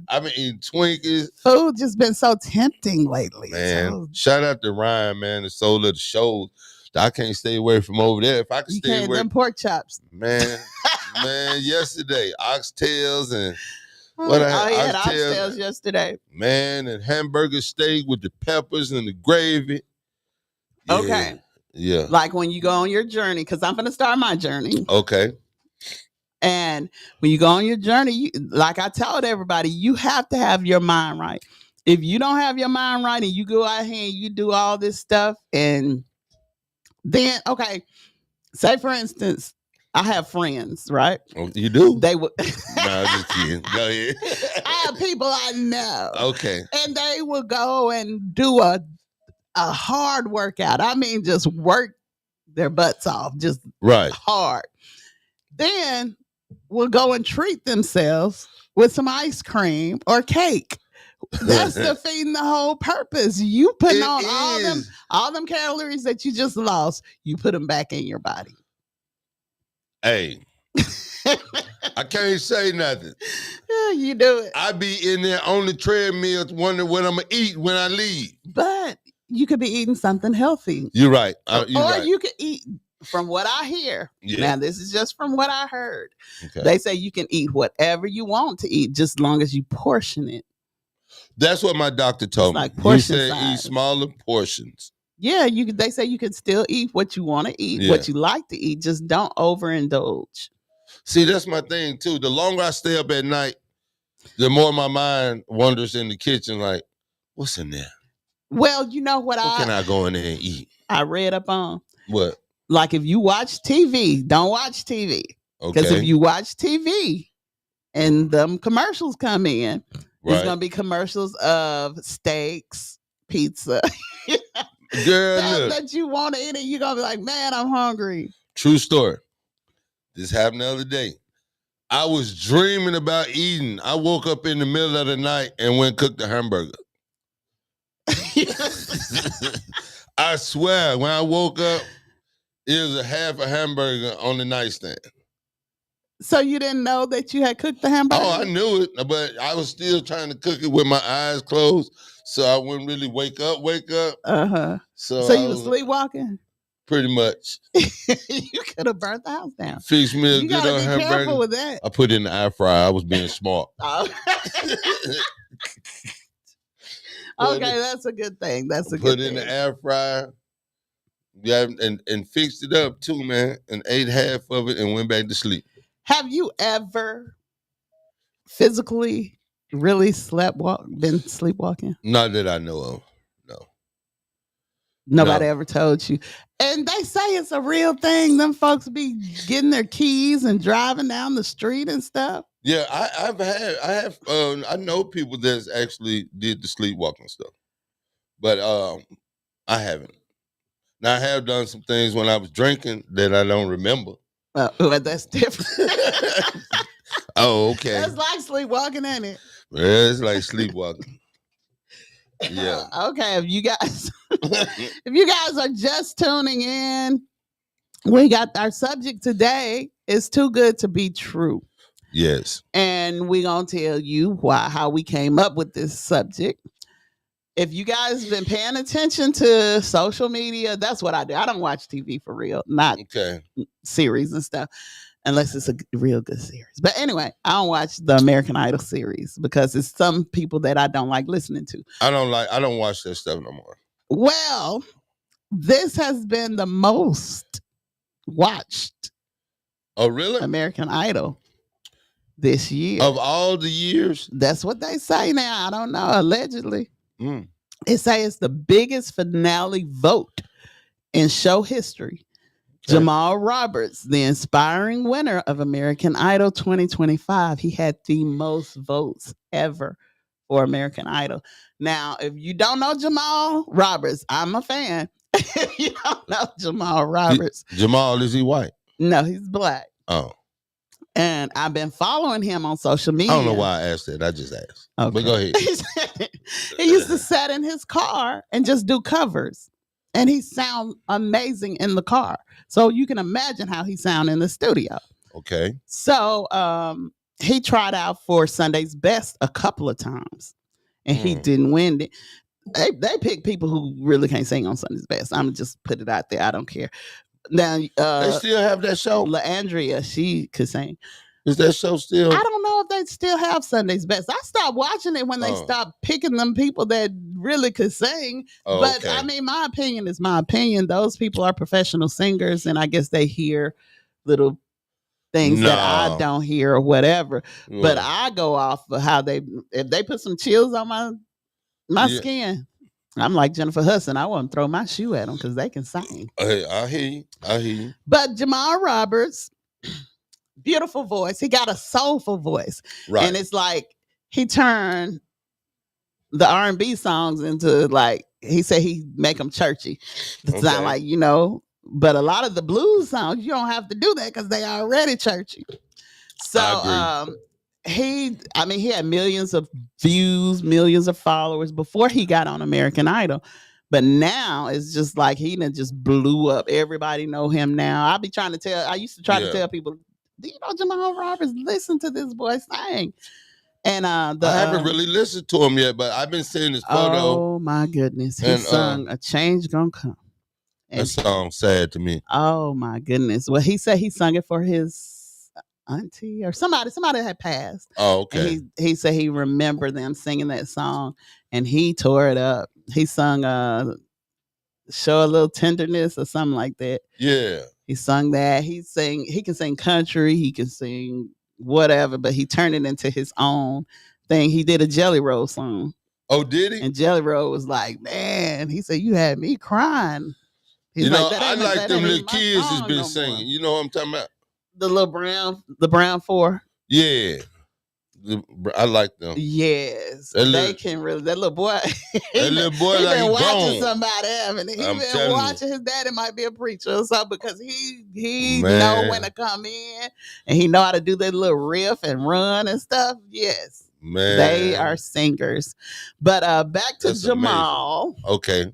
S2: I've been eating Twinkies.
S3: Food just been so tempting lately.
S2: Man,
S3: So
S2: shout out to Ryan, man, the soul of the show. I can't stay away from over there. If I could
S3: you
S2: stay
S3: can't
S2: away,
S3: them pork chops.
S2: man, yesterday, oxtails and
S3: What
S2: I
S3: I had
S2: oxtails.
S3: oxtails yesterday.
S2: man, and hamburger steak with the peppers and the gravy. Yeah,
S3: Okay.
S2: Yeah.
S3: Like when you go on your journey, because I'm going to start my journey.
S2: Okay.
S3: And when you go on your journey, like I told everybody, you have to have your mind right. If you don't have your mind right and you go out here and you do all this stuff, and then, okay, say for instance, I have friends, right?
S2: Oh, you do?
S3: They would.
S2: No, just kidding. Go ahead.
S3: I have people I know.
S2: Okay.
S3: And they will go and do a a hard workout. I mean, just work their butts off, just
S2: Right.
S3: hard. Then will go and treat themselves with some ice cream or cake. That's defeating the whole purpose. You putting
S2: It
S3: on
S2: is.
S3: all them calories that you just lost, you put them back in your body.
S2: Hey, I can't say nothing.
S3: Yeah, you do it.
S2: I be in there on the treadmill wondering what I'm gonna eat when I leave.
S3: But you could be eating something healthy.
S2: You're right. You're
S3: Or
S2: right.
S3: you could eat, from what I hear.
S2: Yeah.
S3: Now, this is just from what I heard.
S2: Okay.
S3: They say you can eat whatever you want to eat, just as long as you portion it.
S2: That's what my doctor told me.
S3: like
S2: He
S3: portion
S2: said eat
S3: size.
S2: smaller portions.
S3: Yeah, they say you can still eat what you want to eat,
S2: Yeah.
S3: what you like to eat. Just don't overindulge.
S2: See, that's my thing too. The longer I stay up at night, the more my mind wanders in the kitchen. Like, what's in there?
S3: Well, you know what
S2: What can I go in there and eat?
S3: I read up on?
S2: What?
S3: Like, if you watch TV, don't watch TV. Because
S2: Okay.
S3: if you watch TV and them commercials come in, there's
S2: Right.
S3: going to be commercials of steaks, pizza.
S2: Girl,
S3: Stuff
S2: look.
S3: that you want to eat, and you're going to be like, man, I'm hungry.
S2: True story. This happened the other day. I was dreaming about eating. I woke up in the middle of the night and went cooked a hamburger. I swear, when I woke up, it was a half a hamburger on the nightstand.
S3: So you didn't know that you had cooked the hamburger?
S2: Oh, I knew it, but I was still trying to cook it with my eyes closed, so I wouldn't really wake up.
S3: Uh-huh.
S2: So
S3: So
S2: I
S3: you was sleepwalking?
S2: pretty much
S3: You could have burnt the house down.
S2: fixed me a
S3: You
S2: good
S3: got to
S2: old
S3: be
S2: hamburger.
S3: careful with that.
S2: I put it in the air fryer. I was being smart.
S3: Oh.
S2: Put
S3: Okay,
S2: it-
S3: that's a good thing. That's a
S2: Put
S3: good
S2: it in
S3: thing.
S2: the air fryer. Yeah, and fixed it up too, man. And ate half of it and went back to sleep.
S3: Have you ever physically really been sleepwalking?
S2: Not that I know of. No.
S3: Nobody
S2: No.
S3: ever told you. And they say it's a real thing. Them folks be getting their keys and driving down the street and stuff.
S2: Yeah, I know people that's actually did the sleepwalking stuff, but I haven't. Now I have done some things when I was drinking that I don't remember.
S3: But that's different.
S2: Oh, okay.
S3: That's like sleepwalking, ain't it?
S2: Yeah, it's like sleepwalking. Yeah.
S3: Okay, if you guys are just tuning in, we got our subject today is too good to be true.
S2: Yes.
S3: And we're gonna tell you how we came up with this subject. If you guys been paying attention to social media, that's what I do. I don't watch TV for real, not
S2: Okay.
S3: series and stuff, unless it's a real good series. But anyway, I don't watch the American Idol series because it's some people that I don't like listening to.
S2: I don't watch that stuff no more.
S3: Well, this has been the most watched
S2: Oh, really?
S3: American Idol this year.
S2: Of all the years?
S3: That's what they say now. I don't know. Allegedly.
S2: Mm.
S3: It say it's the biggest finale vote in show history.
S2: Okay.
S3: Jamal Roberts, the inspiring winner of American Idol 2025, he had the most votes ever for American Idol. Now, if you don't know Jamal Roberts, I'm a fan. If you don't know Jamal Roberts,
S2: Jamal, is he white?
S3: no, he's black.
S2: Oh.
S3: And I've been following him on social media.
S2: I don't know why I asked that. I just asked.
S3: Okay.
S2: But go ahead.
S3: He used to sit in his car and just do covers. And he sound amazing in the car. So you can imagine how he sound in the studio.
S2: Okay.
S3: So he tried out for Sunday's Best a couple of times. And he didn't win it. They pick people who really can't sing on Sunday's Best. I'm just put it out there. I don't care. Now
S2: They still have that show?
S3: LaAndrea, she could sing.
S2: Is that show still?
S3: I don't know if they still have Sunday's Best. I stopped watching it when they
S2: Oh.
S3: stopped picking them people that really could sing.
S2: Oh,
S3: But
S2: okay.
S3: I mean, my opinion is my opinion. Those people are professional singers, and I guess they hear little things that I
S2: No.
S3: don't hear or whatever. But
S2: Well,
S3: I go off of how if they put some chills on my
S2: Yeah.
S3: skin. I'm like Jennifer Hudson. I want to throw my shoe at them because they can sing.
S2: hey, I hear you.
S3: But Jamal Roberts, beautiful voice. He got a soulful voice.
S2: Right.
S3: And it's like he turned the R&B songs into like he said he make them churchy to
S2: Okay.
S3: sound like, but a lot of the blues songs, you don't have to do that because they already churchy. So
S2: I
S3: he had millions of views, millions of followers before he got on American Idol. But now it's just like he done just blew up. Everybody know him now. I used to try to
S2: Yeah.
S3: tell people, do you know Jamal Roberts? Listen to this boy sing. And
S2: I haven't really listened to him yet, but I've been seeing his photo.
S3: Oh my goodness. He
S2: And,
S3: sung A Change Gonna Come.
S2: That song's sad to me.
S3: Oh my goodness. Well, he said he sung it for his auntie or somebody had passed.
S2: Oh, okay.
S3: And he said he remembered them singing that song and he tore it up. He sung Show a Little Tenderness or something like that.
S2: Yeah.
S3: He sung that. He can sing country, he can sing whatever, but he turned it into his own thing. He did a Jelly Roll song.
S2: Oh, did he?
S3: And Jelly Roll was like, man, he said, you had me crying. He's
S2: You know,
S3: "That
S2: I
S3: ain't-
S2: like
S3: that
S2: them
S3: ain't
S2: little
S3: my
S2: kids that's
S3: song
S2: been
S3: no more."
S2: singing. You know what I'm talking about?
S3: The Brown Four.
S2: Yeah. I like them.
S3: Yes,
S2: That
S3: they
S2: little-
S3: can really. That little boy,
S2: That little boy
S3: he
S2: like
S3: been
S2: he
S3: watching
S2: grown.
S3: somebody else, and he
S2: I'm
S3: been
S2: telling you.
S3: watching his daddy might be a preacher or something because he
S2: Man.
S3: know when to come in and he know how to do that little riff and run and stuff. Yes,
S2: Man.
S3: they are singers. But back to
S2: That's
S3: Jamal.
S2: Okay.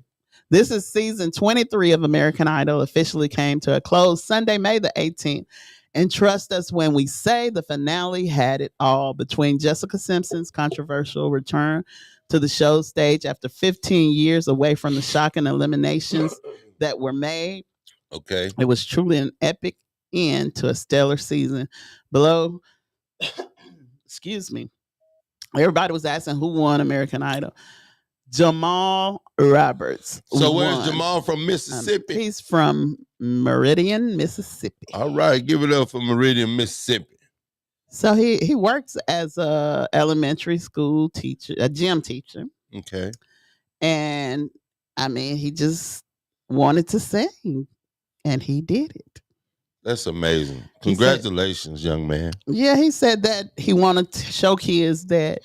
S3: This is season 23 of American Idol. Officially came to a close Sunday, May the 18th. And trust us when we say the finale had it all between Jessica Simpson's controversial return to the show stage after 15 years away from the shocking eliminations that were made.
S2: Okay.
S3: It was truly an epic end to a stellar season. Below, excuse me, everybody was asking who won American Idol. Jamal Roberts.
S2: So where's
S3: won.
S2: Jamal from Mississippi?
S3: He's from Meridian, Mississippi.
S2: All right, give it up for Meridian, Mississippi.
S3: So he works as a elementary school teacher, a gym teacher,
S2: Okay.
S3: and I mean he just wanted to sing, and he did it.
S2: That's amazing.
S3: He said-
S2: Congratulations, young man.
S3: Yeah, he said that he wanted to show kids that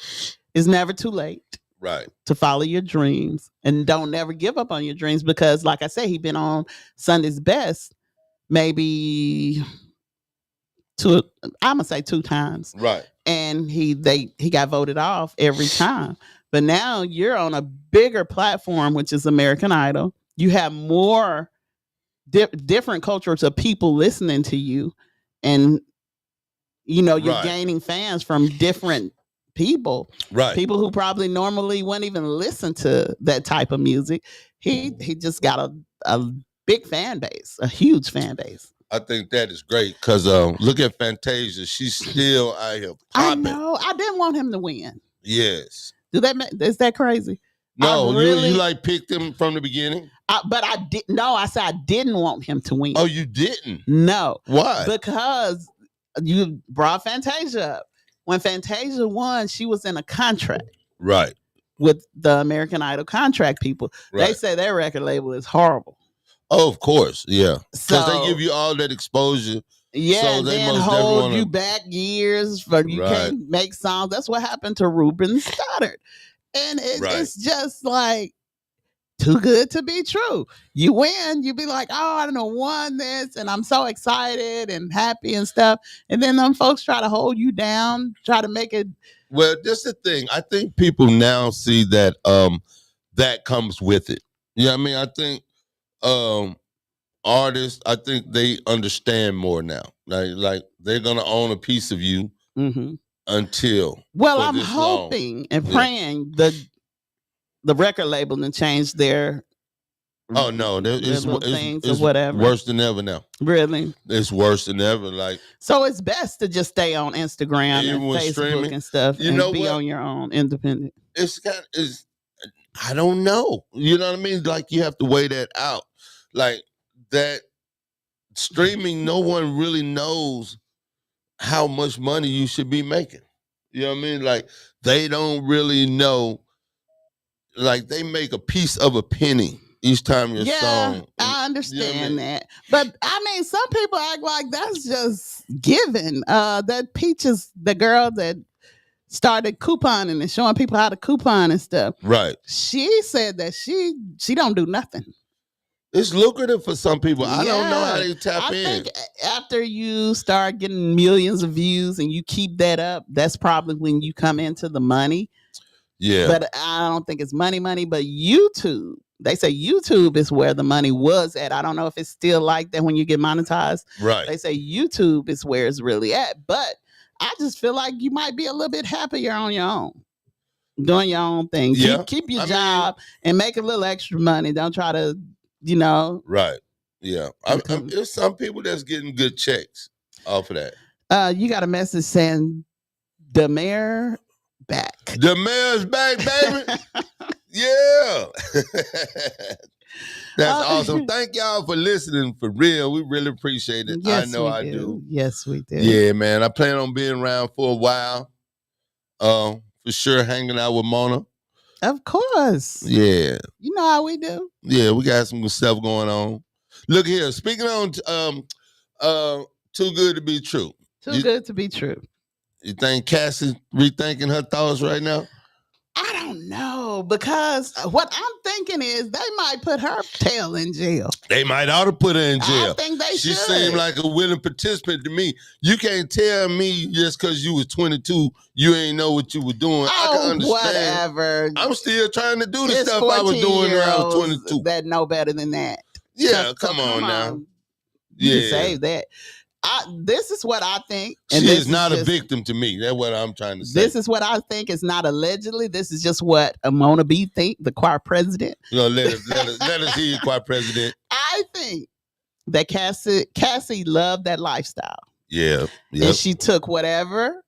S3: it's never too late
S2: Right.
S3: to follow your dreams and don't never give up on your dreams because, like I said, he been on Sunday's Best maybe I'm gonna say 2 times.
S2: Right.
S3: And he got voted off every time. But now you're on a bigger platform, which is American Idol. You have more different cultures of people listening to you, and you're
S2: Right.
S3: gaining fans from different people
S2: Right.
S3: who probably normally wouldn't even listen to that type of music. He just got a big fan base, a huge fan base.
S2: I think that is great because look at Fantasia. She's still out here
S3: I
S2: popping.
S3: know. I didn't want him to win.
S2: Yes.
S3: Is that crazy?
S2: No,
S3: I really-
S2: you like picked him from the beginning?
S3: But I did. No, I said I didn't want him to win.
S2: Oh, you didn't?
S3: No,
S2: Why?
S3: because you brought Fantasia up. When Fantasia won, she was in a contract
S2: Right.
S3: with the American Idol contract people. They
S2: Right.
S3: say their record label is horrible.
S2: Oh, of course. Yeah. Because
S3: So
S2: they give you all that exposure.
S3: yeah,
S2: so
S3: and
S2: they
S3: then
S2: most never
S3: hold
S2: wanna-
S3: you back years for you
S2: Right.
S3: can't make songs. That's what happened to Ruben Studdard. And
S2: Right.
S3: it's just like too good to be true. You win, you be like, oh, I don't know, won this, and I'm so excited and happy and stuff. And then them folks try to hold you down, try to make it.
S2: Well, that's the thing. I think people now see that that comes with it. You know what I mean? I think artists, I think they understand more now. Like they're gonna own a piece of you until
S3: Well,
S2: for
S3: I'm
S2: this long.
S3: hoping and
S2: Yeah.
S3: praying the record label and change their
S2: Oh no, it's
S3: little things or
S2: it's
S3: whatever.
S2: worse than ever now.
S3: Really.
S2: It's worse than ever. Like
S3: So it's best to just stay on Instagram
S2: Even
S3: and
S2: with
S3: Facebook
S2: streaming,
S3: and stuff
S2: you
S3: and
S2: know
S3: be
S2: what?
S3: on your own, independent.
S2: it's kind of I don't know. You know what I mean? Like you have to weigh that out. Like that streaming, no one really knows how much money you should be making. You know what I mean? Like they don't really know. Like they make a piece of a penny each time your
S3: Yeah,
S2: song.
S3: I understand
S2: mean?
S3: that. But I mean, some people act like that's just given. That Peaches, the girl that started couponing and showing people how to coupon and stuff.
S2: Right.
S3: She said that she don't do nothing.
S2: It's lucrative for some people. I don't know how
S3: Yeah.
S2: they tap
S3: I
S2: in.
S3: think after you start getting millions of views and you keep that up, that's probably when you come into the money.
S2: Yeah.
S3: But I don't think it's money, but YouTube. They say YouTube is where the money was at. I don't know if it's still like that when you get monetized.
S2: Right.
S3: They say YouTube is where it's really at. But I just feel like you might be a little bit happier on your own, doing your own thing.
S2: Yeah.
S3: Keep your
S2: I
S3: job and make a little extra money. Don't try to, you know.
S2: Right. Yeah. There's some people that's getting good checks off of that.
S3: You got a message saying the mayor back.
S2: The mayor's back, baby. Yeah. That's awesome. Thank y'all for listening for real. We really appreciate it.
S3: Yes,
S2: I know
S3: we
S2: I
S3: do.
S2: do.
S3: Yes, we do.
S2: Yeah, man. I plan on being around for a while. For sure hanging out with Mona.
S3: Of course.
S2: Yeah.
S3: You know how we do.
S2: Yeah, we got some good stuff going on. Look here, speaking on Too Good to Be True.
S3: Too good to be true.
S2: You think Cassie rethinking her thoughts right now?
S3: I don't know, because what I'm thinking is they might put her tail in jail.
S2: They might ought to put her in jail.
S3: I think they
S2: She
S3: should.
S2: seemed like a willing participant to me. You can't tell me just because you was 22, you ain't know what you were doing. I can understand.
S3: Whatever.
S2: I'm still trying to do the
S3: It's
S2: stuff I was doing when I was
S3: 14-year-olds
S2: 22.
S3: that know better than that.
S2: Yeah,
S3: So
S2: come on now.
S3: You
S2: Yeah.
S3: can save that. This is what I think.
S2: She
S3: this
S2: is not a
S3: just-
S2: victim to me. That's what I'm trying to say.
S3: This is what I think. It's not allegedly. This is just what Mona B think, the choir president.
S2: You know, let us hear you, choir president.
S3: I think that Cassie loved that lifestyle.
S2: Yeah.
S3: And she took whatever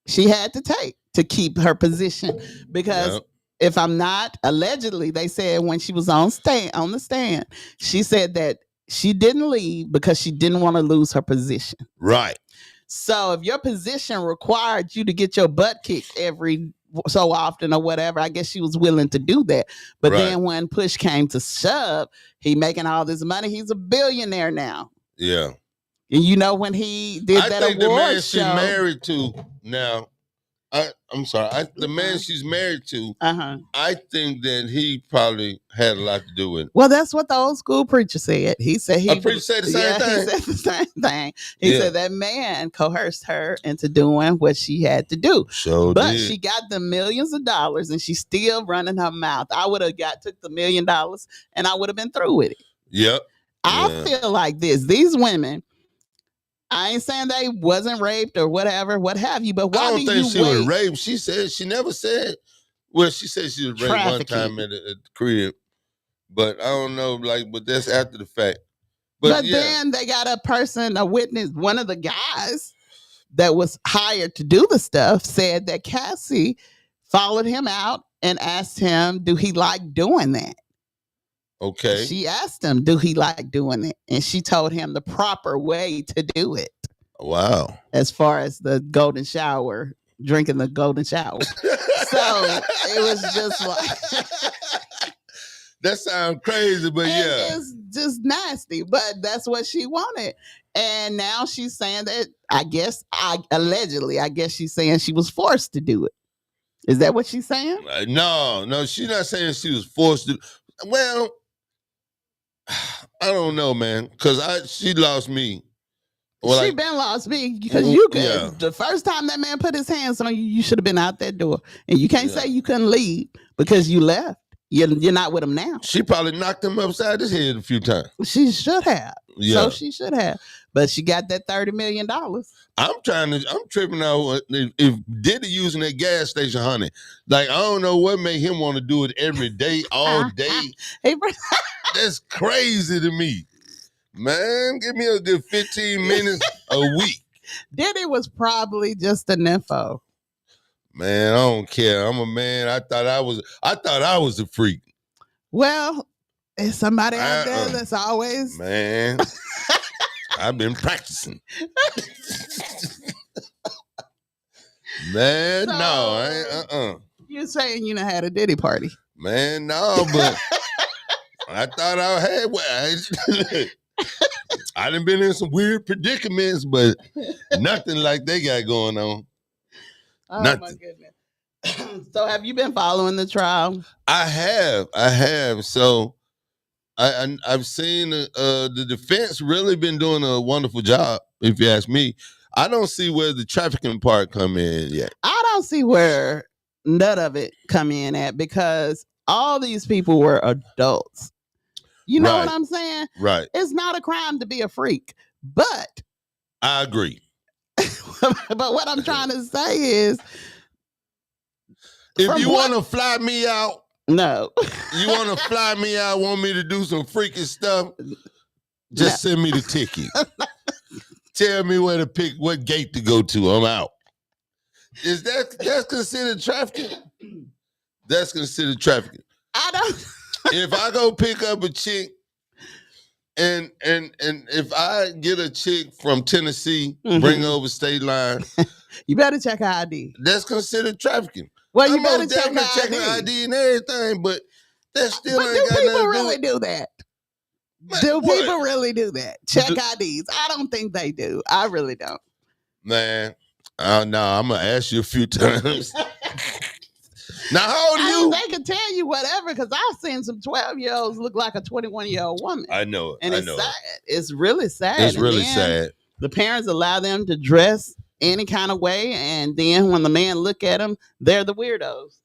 S3: she had to take to keep her position. Because if I'm not, allegedly, they said when she was on the stand, she said that she didn't leave because she didn't want to lose her position.
S2: Right.
S3: So if your position required you to get your butt kicked every so often or whatever, I guess she was willing to do that. But then when push came to shove, he making all this money. He's a billionaire now.
S2: Yeah.
S3: And you know when he did that
S2: think the
S3: award
S2: man
S3: show,
S2: she's married to now, I'm sorry, the man she's married to, I think that he probably had a lot to do with it.
S3: Well, that's what the old school preacher said. He said
S2: A preacher said the same thing.
S3: He said the same thing. He said that man coerced her into doing what she had to do. But she got the millions of dollars and she's still running her mouth. I would have took the $1 million and I would have been through with it.
S2: Yep.
S3: I feel like this. These women, I ain't saying they wasn't raped or whatever, what have you, but why
S2: I don't
S3: do
S2: think
S3: you
S2: she
S3: wait?
S2: was raped. She never said. Well, she said she was raped one time at the crib, but I don't know. But that's after the fact. But
S3: then they got a witness, one of the guys that was hired to do the stuff, said that Cassie followed him out and asked him, "Do he like doing that?"
S2: Okay.
S3: She asked him, "Do he like doing it?" And she told him the proper way to do it.
S2: Wow.
S3: As far as the golden shower, drinking the golden shower. So it was just like
S2: that sounds crazy, but
S3: it's just nasty. But that's what she wanted. And now she's saying that allegedly, she's saying she was forced to do it. Is that what she's saying?
S2: No, she's not saying she was forced to. Well, I don't know, man, because she lost me. Well,
S3: she been lost me because you could. The first time that man put his hands on you, you should have been out that door, and you can't say you couldn't leave because you left. You're not with him now.
S2: She probably knocked him upside his head a few times.
S3: She should have.
S2: Yeah.
S3: So she should have, but she got that $30 million.
S2: I'm tripping out if Diddy using that gas station, honey. Like, I don't know what made him want to do it every day, all day. That's crazy to me. Man, give me a good 15 minutes a week.
S3: Diddy was probably just an info.
S2: Man, I don't care. I'm a man. I thought I was a freak. Well,
S3: it's somebody out there that's always
S2: man. I've been practicing. Man, so, no, I ain't.
S3: You're saying you done had a Diddy party?
S2: Man, no, but I thought I had. I done been in some weird predicaments, but nothing like they got going on.
S3: Oh my
S2: Nothing.
S3: goodness. So have you been following the trial?
S2: I have. So I've seen the defense really been doing a wonderful job. If you ask me, I don't see where the trafficking part come in yet.
S3: I don't see where none of it come in at because all these people were adults. You know what
S2: Right.
S3: I'm saying?
S2: Right.
S3: It's not a crime to be a freak. But
S2: I agree.
S3: but what I'm trying to say is
S2: If
S3: From
S2: you
S3: what-
S2: want to fly me out,
S3: no.
S2: you want to fly me out, want me to do some freaky stuff, just send me the ticket. Tell me where to pick, what gate to go to. I'm out. That's considered trafficking? That's considered trafficking.
S3: I don't
S2: If I go pick up a chick and if I get a chick from Tennessee, bring her over state line,
S3: you better check her ID.
S2: that's considered trafficking.
S3: Well, you
S2: I'm
S3: better
S2: most
S3: check
S2: definitely
S3: her
S2: checking
S3: ID.
S2: ID and everything, but that still
S3: But
S2: ain't
S3: do
S2: got
S3: people
S2: nothing to do
S3: really
S2: with
S3: do that?
S2: Man,
S3: Do
S2: what?
S3: people really do that? Check IDs. I don't think they do. I really don't.
S2: Man, no, I'm gonna ask you a few times. Now, how old are
S3: I
S2: you?
S3: mean, they can tell you whatever because I've seen some 12-year-olds look like a 21-year-old woman.
S2: I know it.
S3: And
S2: I
S3: it's
S2: know
S3: sad. It's really sad.
S2: It's
S3: And
S2: really
S3: then
S2: sad.
S3: The parents allow them to dress any kind of way, and then when the man look at them, they're the weirdos.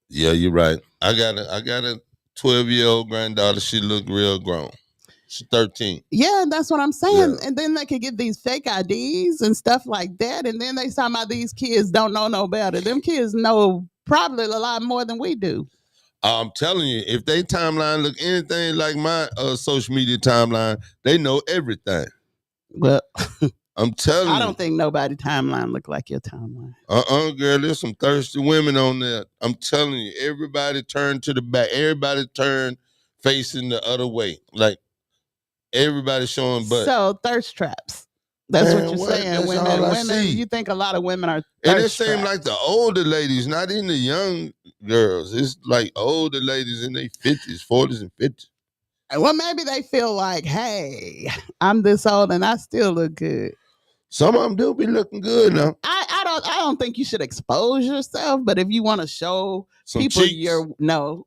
S2: Yeah, you're right. I got a 12-year-old granddaughter. She look real grown. She's 13.
S3: Yeah, and that's what I'm saying.
S2: Yeah.
S3: And then they could get these fake IDs and stuff like that. And then they talking about these kids don't know no better. Them kids know probably a lot more than we do.
S2: I'm telling you, if they timeline look anything like my social media timeline, they know everything.
S3: Well,
S2: I'm telling you.
S3: I don't think nobody timeline look like your timeline.
S2: Girl, there's some thirsty women on there. I'm telling you, everybody turned to the back. Everybody turned facing the other way. Like, everybody showing butt.
S3: So thirst traps. That's
S2: Man,
S3: what you're
S2: what?
S3: saying.
S2: That's
S3: Women,
S2: all I
S3: women.
S2: see.
S3: You think a lot of women are
S2: And it
S3: thirst
S2: seems
S3: traps.
S2: like the older ladies, not even the young girls. It's like older ladies in their 50s, 40s, and 50s.
S3: Well, maybe they feel like, hey, I'm this old and I still look good.
S2: Some of them do be looking good now.
S3: I don't think you should expose yourself, but if you want to show
S2: Some
S3: people
S2: cheeks.
S3: your no,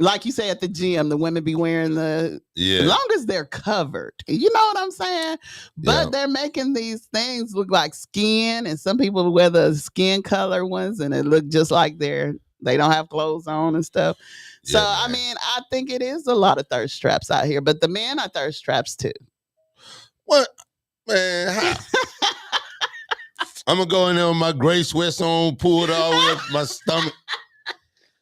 S3: like you say at the gym, the women be wearing the
S2: Yeah.
S3: as long as they're covered. You know what I'm saying? But
S2: Yeah.
S3: they're making these things look like skin, and some people wear the skin color ones, and it look just like they don't have clothes on and stuff. So
S2: Yeah,
S3: I
S2: man.
S3: mean, I think it is a lot of thirst traps out here, but the men are thirst traps too.
S2: What? Man, how? I'm going to go in there with my gray sweats on, pull it all the way up my stomach.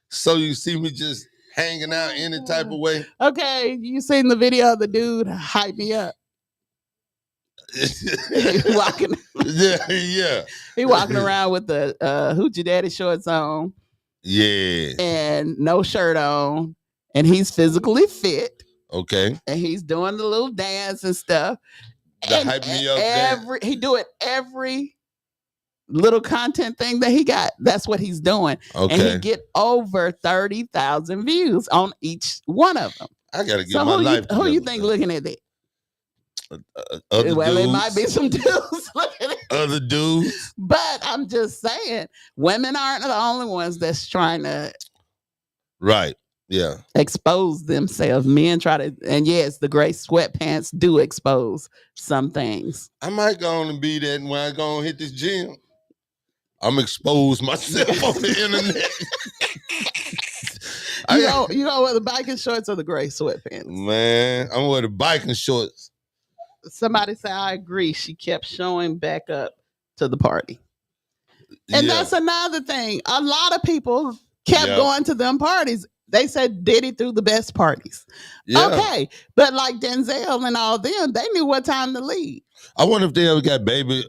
S2: So you see me just hanging out any type of way.
S3: Okay, you seen the video of the dude hype me up? walking,
S2: yeah.
S3: he walking around with the hoochie daddy shorts on
S2: Yeah.
S3: and no shirt on, and he's physically fit,
S2: Okay.
S3: and he's doing the little dance and stuff.
S2: The
S3: And
S2: hype me up dance.
S3: he do it every little content thing that he got. That's what he's doing, and he
S2: Okay.
S3: get over 30,000 views on each one of them.
S2: I got to get
S3: So
S2: my
S3: who
S2: life
S3: you
S2: together,
S3: think
S2: man.
S3: looking at that?
S2: Other
S3: Well,
S2: dudes.
S3: it might be some dudes looking at.
S2: Other dudes.
S3: But I'm just saying, women aren't the only ones that's trying to
S2: Right. Yeah.
S3: expose themselves. Men try to, and yes, the gray sweatpants do expose some things.
S2: I might go on and be that when I go and hit this gym. I'm expose myself on the internet.
S3: You know wear the biking shorts or the gray sweatpants.
S2: Man, I'm wearing the biking shorts.
S3: Somebody say I agree. She kept showing back up to the party. And
S2: Yeah.
S3: that's another thing. A lot of people kept
S2: Yeah.
S3: going to them parties. They said Diddy threw the best parties.
S2: Yeah.
S3: Okay. But like Denzel and all them, they knew what time to leave.
S2: I wonder if they ever got baby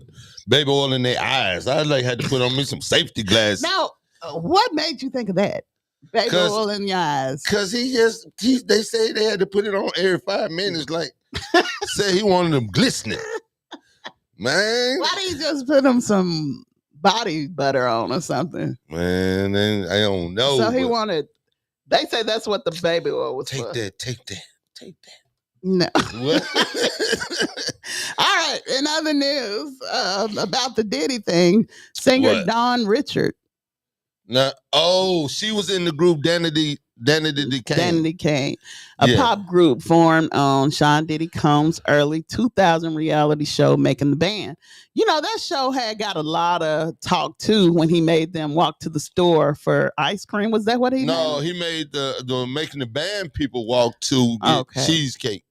S2: oil in their eyes. I had to put on me some safety glasses.
S3: Now, what made you think of that? Baby
S2: 'Cause-
S3: oil in your eyes.
S2: Cause they say they had to put it on every 5 minutes. Like, said he wanted them glistening. Man,
S3: Why did you just put him some body butter on or something?
S2: man, I don't know.
S3: So he
S2: but
S3: wanted, they say that's what the baby oil was
S2: take
S3: for.
S2: that, take that, take that.
S3: No.
S2: What?
S3: All right. In other news about the Diddy thing, singer
S2: What?
S3: Dawn Richard,
S2: Now, she was in the group Danity Kane.
S3: Danity Kane, a
S2: Yeah.
S3: pop group formed on Sean Diddy Combs' early 2000 reality show, Making the Band. You know, that show had got a lot of talk too when he made them walk to the store for ice cream. Was that what he
S2: No,
S3: did?
S2: he made the Making the Band people walk to get
S3: Okay.
S2: cheesecake.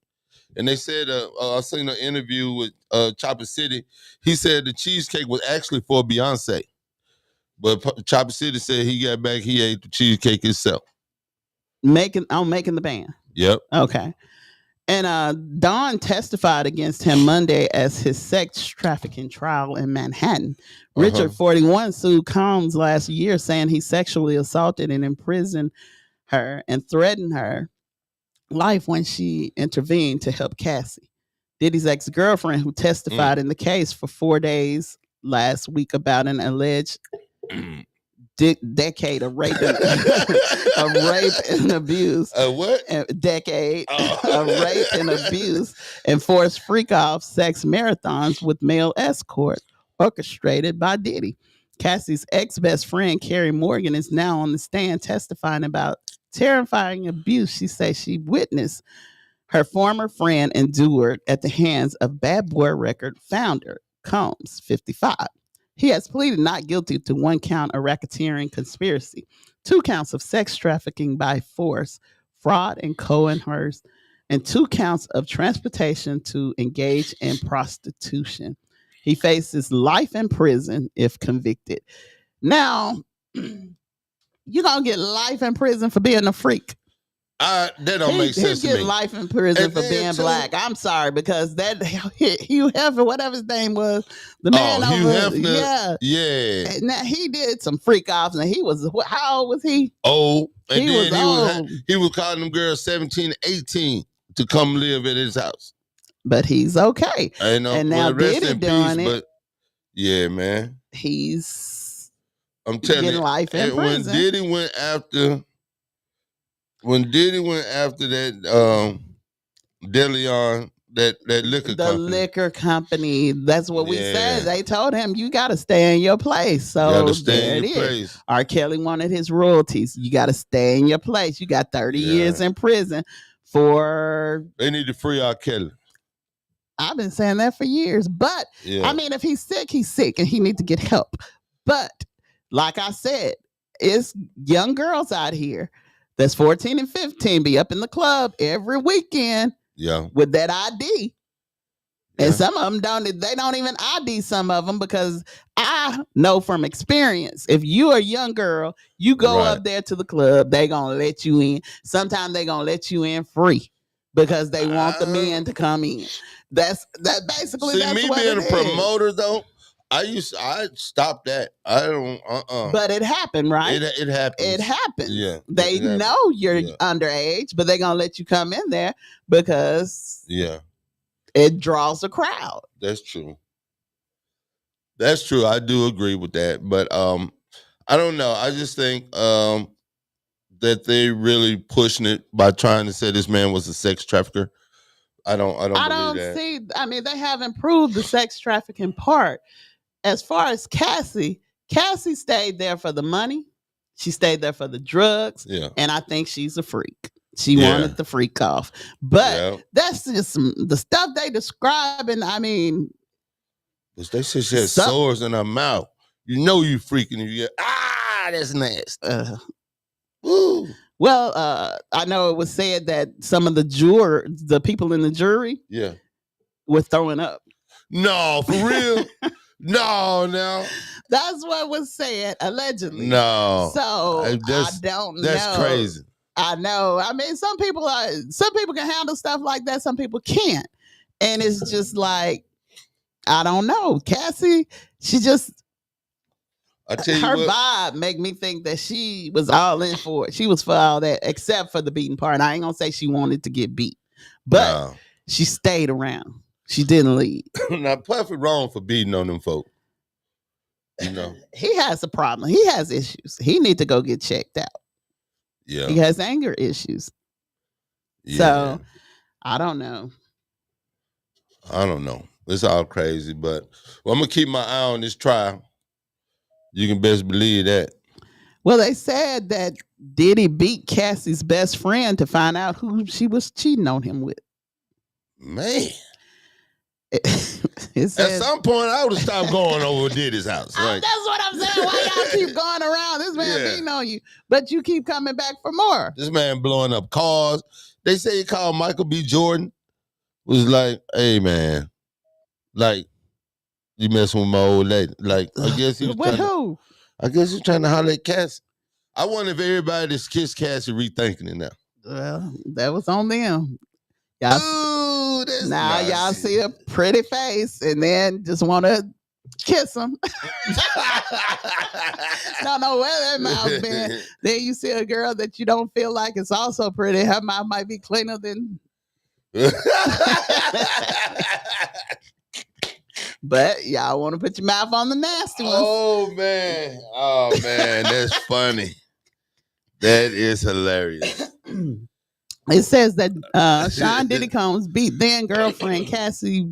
S2: And they said, I seen an interview with Chopper City. He said the cheesecake was actually for Beyonce. But Chopper City said he got back, he ate the cheesecake himself.
S3: Making the Band.
S2: Yep.
S3: Okay. And Don testified against him Monday as his sex trafficking trial in Manhattan. Richard, 41, sued Combs last year, saying he sexually assaulted and imprisoned her and threatened her life when she intervened to help Cassie, Diddy's ex-girlfriend, who testified in the case for 4 days last week about an alleged decade of rape and abuse.
S2: What?
S3: Decade of rape and abuse and forced freak-off sex marathons with male escort orchestrated by Diddy. Cassie's ex-best friend, Carrie Morgan, is now on the stand testifying about terrifying abuse she says she witnessed her former friend endured at the hands of Bad Boy Record founder Combs, 55. He has pleaded not guilty to 1 count of racketeering conspiracy, 2 counts of sex trafficking by force, fraud and coercion, and 2 counts of transportation to engage in prostitution. He faces life in prison if convicted. Now, you're going to get life in prison for being a freak.
S2: That don't make sense
S3: He
S2: to
S3: get
S2: me.
S3: life in prison
S2: And
S3: for
S2: then,
S3: being
S2: too-
S3: black. I'm sorry, because that Hugh Hefner, whatever his name was, the man
S2: Hugh
S3: over,
S2: Hefner. Yeah.
S3: And now he did some freak offs, and he was, how old was he?
S2: Old. And
S3: He
S2: then
S3: was old.
S2: he was calling them girls 17, 18 to come live at his house.
S3: But he's okay.
S2: I know.
S3: And now
S2: rest
S3: Diddy
S2: in
S3: doing
S2: peace,
S3: it.
S2: but yeah, man.
S3: He's
S2: I'm telling
S3: getting
S2: you,
S3: life in
S2: when
S3: prison.
S2: Diddy went after that DeLeon, that liquor
S3: the
S2: company.
S3: liquor company. That's what we
S2: Yeah.
S3: said. They told him you got to stay in your place.
S2: You
S3: So
S2: gotta stay
S3: there
S2: in
S3: it
S2: your
S3: is.
S2: place.
S3: R. Kelly wanted his royalties. You got to stay in your place. You got 30
S2: Yeah.
S3: years in prison for.
S2: They need to free R. Kelly.
S3: I've been saying that for years. But
S2: Yeah.
S3: I mean, if he's sick, and he needs to get help. But like I said, it's young girls out here that's 14 and 15 be up in the club every weekend
S2: Yeah.
S3: with that ID.
S2: Yeah.
S3: And some of them they don't even ID some of them, because I know from experience, if you are a young girl, you go
S2: Right.
S3: up there to the club, they gonna let you in. Sometimes they gonna let you in free because they want the men to come in. That basically
S2: See,
S3: that's
S2: me
S3: what
S2: being
S3: it
S2: a
S3: is.
S2: promoter though, I stopped that. I don't.
S3: But it happened, right?
S2: It happens.
S3: It happens.
S2: Yeah.
S3: They
S2: it happens.
S3: know you're
S2: Yeah.
S3: underage, but they're gonna let you come in there because
S2: Yeah,
S3: it draws a crowd.
S2: that's true. That's true. I do agree with that. But I don't know. I just think that they really pushing it by trying to say this man was a sex trafficker. I don't believe that.
S3: see. I mean, they haven't proved the sex trafficking part. As far as Cassie stayed there for the money. She stayed there for the drugs.
S2: Yeah.
S3: And I think she's a freak. She
S2: Yeah.
S3: wanted the freak off. But
S2: Yeah.
S3: that's just the stuff they describing. I mean,
S2: But they said she had
S3: Some-
S2: sores in her mouth. You know you freaking if you get, that's nasty. Woo.
S3: well, I know it was said that some of the people in the jury
S2: Yeah.
S3: were throwing up.
S2: No, for real. No.
S3: That's what was said, allegedly.
S2: No.
S3: So I
S2: That's-
S3: don't know.
S2: That's crazy.
S3: I know. I mean, some people can handle stuff like that. Some people can't. And it's just like, I don't know. Cassie, she just,
S2: I tell you
S3: her
S2: what.
S3: vibe make me think that she was all in for it. She was for all that, except for the beating part. I ain't gonna say she wanted to get beat, but she stayed around. She didn't leave.
S2: Now Puffy wrong for beating on them folk. You know.
S3: He has a problem. He has issues. He need to go get checked out.
S2: Yeah.
S3: He has anger issues.
S2: Yeah.
S3: So I don't know.
S2: I don't know. It's all crazy, but I'm gonna keep my eye on this trial. You can best believe that.
S3: Well, they said that Diddy beat Cassie's best friend to find out who she was cheating on him with.
S2: Man,
S3: It
S2: at
S3: says,
S2: some point I would have stopped going over Diddy's house. Like,
S3: that's what I'm saying. Why y'all keep going around? This man
S2: Yeah.
S3: beating on you, but you keep coming back for more.
S2: this man blowing up cars. They say he called Michael B. Jordan. Was like, hey man, like you messing with my old lady. Like I guess he was
S3: With
S2: trying to,
S3: who?
S2: I guess he's trying to holler at Cassie. I wonder if everybody that's kissed Cassie rethinking it now.
S3: Well, that was on them. Y'all,
S2: Ooh, that's
S3: now y'all
S2: nonsense.
S3: see a pretty face and then just want to kiss them. Don't know where that mouth been. Then you see a girl that you don't feel like is also pretty. Her mouth might be cleaner than, but y'all want to put your mouth on the nasty ones.
S2: Oh man, that's funny. That is hilarious.
S3: It says that Sean Diddy Combs beat then girlfriend Cassie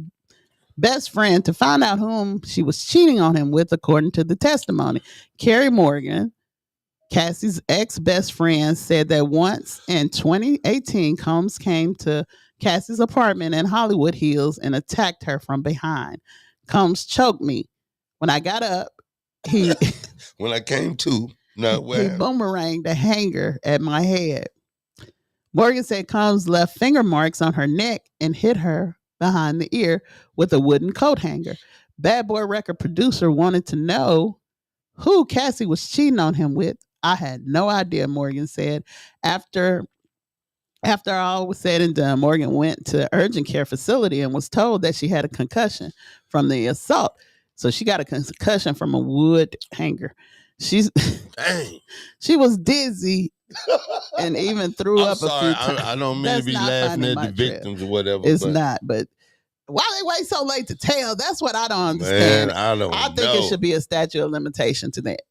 S3: best friend to find out whom she was cheating on him with, according to the testimony. Carrie Morgan, Cassie's ex-best friend, said that once in 2018, Combs came to Cassie's apartment in Hollywood Hills and attacked her from behind. Combs choked me. When I got up, he
S2: When I came to, not
S3: he
S2: where.
S3: boomeranged a hanger at my head. Morgan said Combs left finger marks on her neck and hit her behind the ear with a wooden coat hanger. Bad Boy record producer wanted to know who Cassie was cheating on him with. I had no idea, Morgan said. After all was said and done, Morgan went to urgent care facility and was told that she had a concussion from the assault. So she got a concussion from a wood hanger.
S2: Dang.
S3: She was dizzy and even threw
S2: I'm
S3: up
S2: sorry.
S3: a few times.
S2: I don't mean
S3: That's
S2: to be
S3: not
S2: laughing
S3: funny,
S2: at the
S3: my trip.
S2: victims or whatever.
S3: It's
S2: but,
S3: not, but why they wait so late to tell? That's what I don't understand.
S2: Man, I don't
S3: I think
S2: know.
S3: it should be a statute of limitation to that.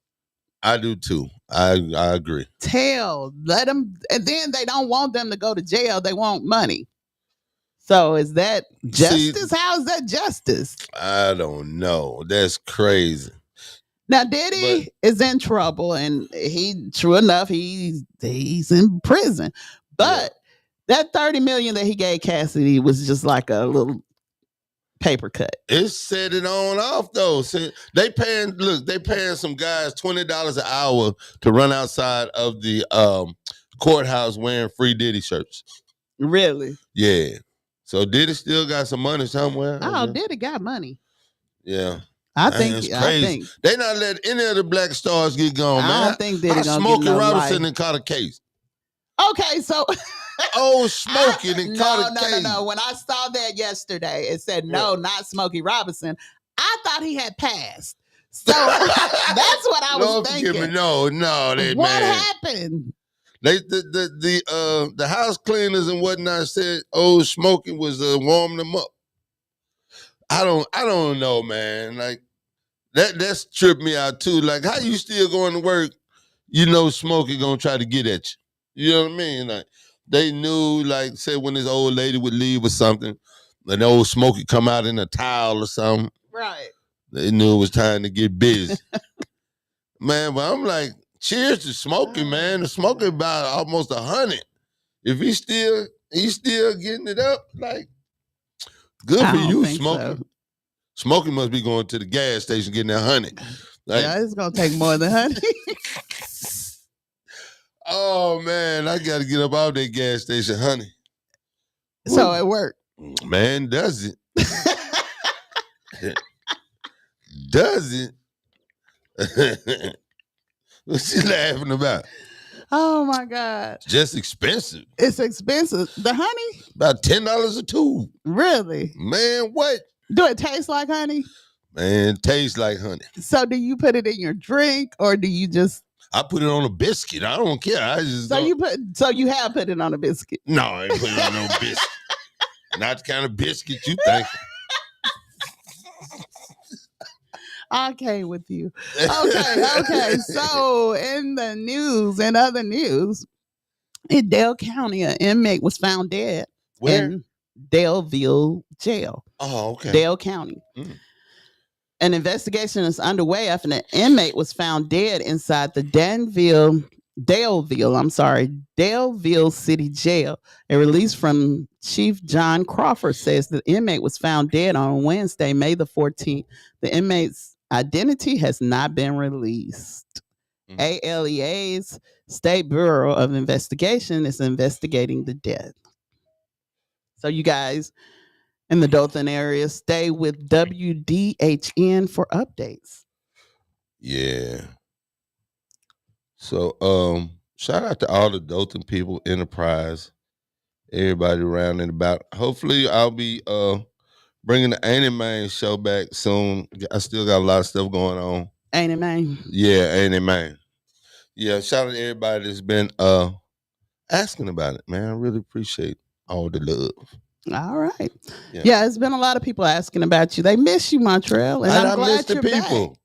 S2: I do too. I agree.
S3: Tell, let them, and then they don't want them to go to jail. They want money. So is that justice? How is that justice?
S2: I don't know. That's crazy.
S3: Now Diddy is in trouble, and true enough, he's in prison. But that $30 million that he gave Cassidy was just like a little paper cut.
S2: It set it on off though. They paying some guys $20 an hour to run outside of the courthouse wearing free Diddy shirts.
S3: Really?
S2: Yeah. So Diddy still got some money somewhere.
S3: Oh, Diddy got money.
S2: Yeah.
S3: I
S2: Man,
S3: think.
S2: it's
S3: I
S2: crazy.
S3: think.
S2: They not let any of the black stars get gone, man.
S3: I don't think Diddy
S2: How
S3: gonna
S2: Smokey
S3: get no
S2: Robinson
S3: life.
S2: and caught a case.
S3: Okay, so
S2: Oh, Smokey and caught a case.
S3: No. When I saw that yesterday, it said no, not Smokey Robinson. I thought he had passed. So that's what I was
S2: Lord
S3: thinking.
S2: forgive me. No, they
S3: What
S2: man.
S3: happened?
S2: They the house cleaners and whatnot said old Smokey was warming them up. I don't know, man. Like that's tripped me out too. Like how you still going to work? You know Smokey gonna try to get at you. You know what I mean? Like they knew, like say when this old lady would leave or something, and the old Smokey come out in a towel or something.
S3: Right.
S2: They knew it was time to get busy. Man, but I'm like, cheers to Smokey, man. The Smokey about almost 100. If he's still getting it up, like, good
S3: I
S2: for
S3: don't
S2: you,
S3: think
S2: Smokey.
S3: so.
S2: Smokey must be going to the gas station getting that honey. Like,
S3: Yeah, it's gonna take more than honey.
S2: oh man, I gotta get up out that gas station, honey.
S3: So it worked.
S2: Man, does it? Does it? What's she laughing about?
S3: Oh my God.
S2: Just expensive.
S3: It's expensive. The honey?
S2: About $10 a tube.
S3: Really?
S2: Man, what?
S3: Do it taste like honey?
S2: Man, tastes like honey.
S3: So do you put it in your drink or do you just
S2: I put it on a biscuit. I don't care. I just
S3: so
S2: don't.
S3: you have put it on a biscuit?
S2: No, I ain't put it on no biscuit. Not the kind of biscuit you think.
S3: I came with you. Okay. So in other news, in Dale County, an inmate was found dead
S2: Where?
S3: in Daleville Jail,
S2: Oh, okay.
S3: Dale County.
S2: Mm.
S3: An investigation is underway after an inmate was found dead inside the Daleville City Jail. A release from Chief John Crawford says the inmate was found dead on Wednesday, May the 14th. The inmate's identity has not been released. ALEA's State Bureau of Investigation is investigating the death. So you guys in the Dothan area, stay with WDHN for updates.
S2: Yeah. So, shout out to all the Dothan people, Enterprise, everybody around and about. Hopefully, I'll be bringing the Ain't It Man show back soon. I still got a lot of stuff going on.
S3: Ain't it, man?
S2: Yeah, Ain't It Man. Yeah, shout out to everybody that's been asking about it, man. I really appreciate all the love.
S3: All right. Yeah, it's been a lot of people asking about you. They miss you, Montreal, and I'm
S2: I
S3: glad
S2: miss the
S3: you're
S2: people.
S3: back.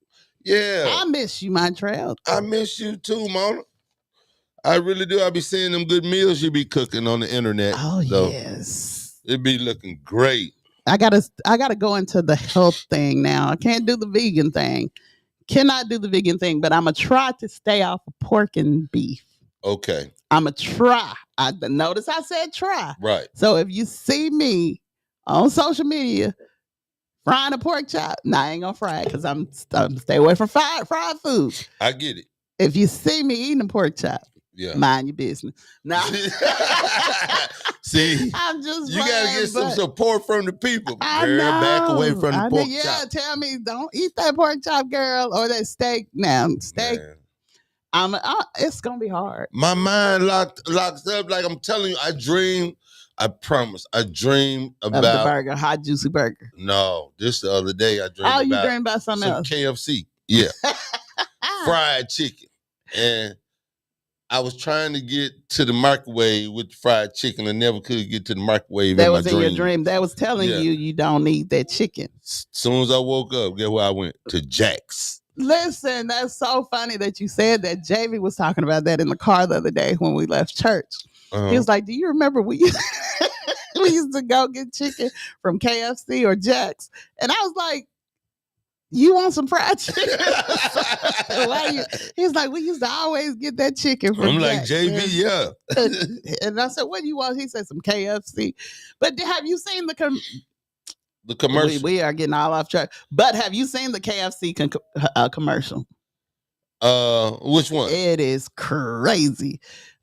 S2: Yeah.
S3: I miss you, Montreal.
S2: I miss you too, Mona. I really do. I be seeing them good meals you be cooking on the internet.
S3: Oh,
S2: so
S3: yes.
S2: it be looking great.
S3: I gotta go into the health thing now. I can't do the vegan thing. Cannot do the vegan thing, but I'm gonna try to stay off of pork and beef.
S2: Okay.
S3: I'm gonna try. Notice I said try.
S2: Right.
S3: So if you see me on social media frying a pork chop, I ain't gonna fry it because I'm stay away from fried food.
S2: I get it.
S3: If you see me eating a pork chop, mind your business. Now,
S2: see,
S3: I'm just
S2: you gotta get some
S3: but
S2: support from the people.
S3: I
S2: Girl, back away
S3: know.
S2: from the pork
S3: Yeah,
S2: chop.
S3: tell me don't eat that pork chop, girl, or that steak. Now, steak.
S2: Man.
S3: It's gonna be hard.
S2: My mind locks up. Like I'm telling you, I promise, I dream about
S3: of the burger, hot juicy burger.
S2: No, this the other day I dreamed about.
S3: Oh, you dreamed about something
S2: some
S3: else?
S2: KFC. Yeah. Fried chicken. And I was trying to get to the microwave with the fried chicken. I never could get to the microwave.
S3: That was in your dream. That was telling
S2: Yeah.
S3: you don't need that chicken.
S2: As soon as I woke up, guess where I went? To Jack's.
S3: Listen, that's so funny that you said that. JV was talking about that in the car the other day when we left church. He was like, do you remember we used to go get chicken from KFC or Jack's? And I was like, you want some fried chicken? He's like, we used to always get that chicken from
S2: I'm like,
S3: Jack's.
S2: JV, yeah.
S3: And I said, what do you want? He said, some KFC. But have you seen the
S2: commercial?
S3: We are getting all off track. But have you seen the KFC commercial?
S2: Which one?
S3: It is crazy.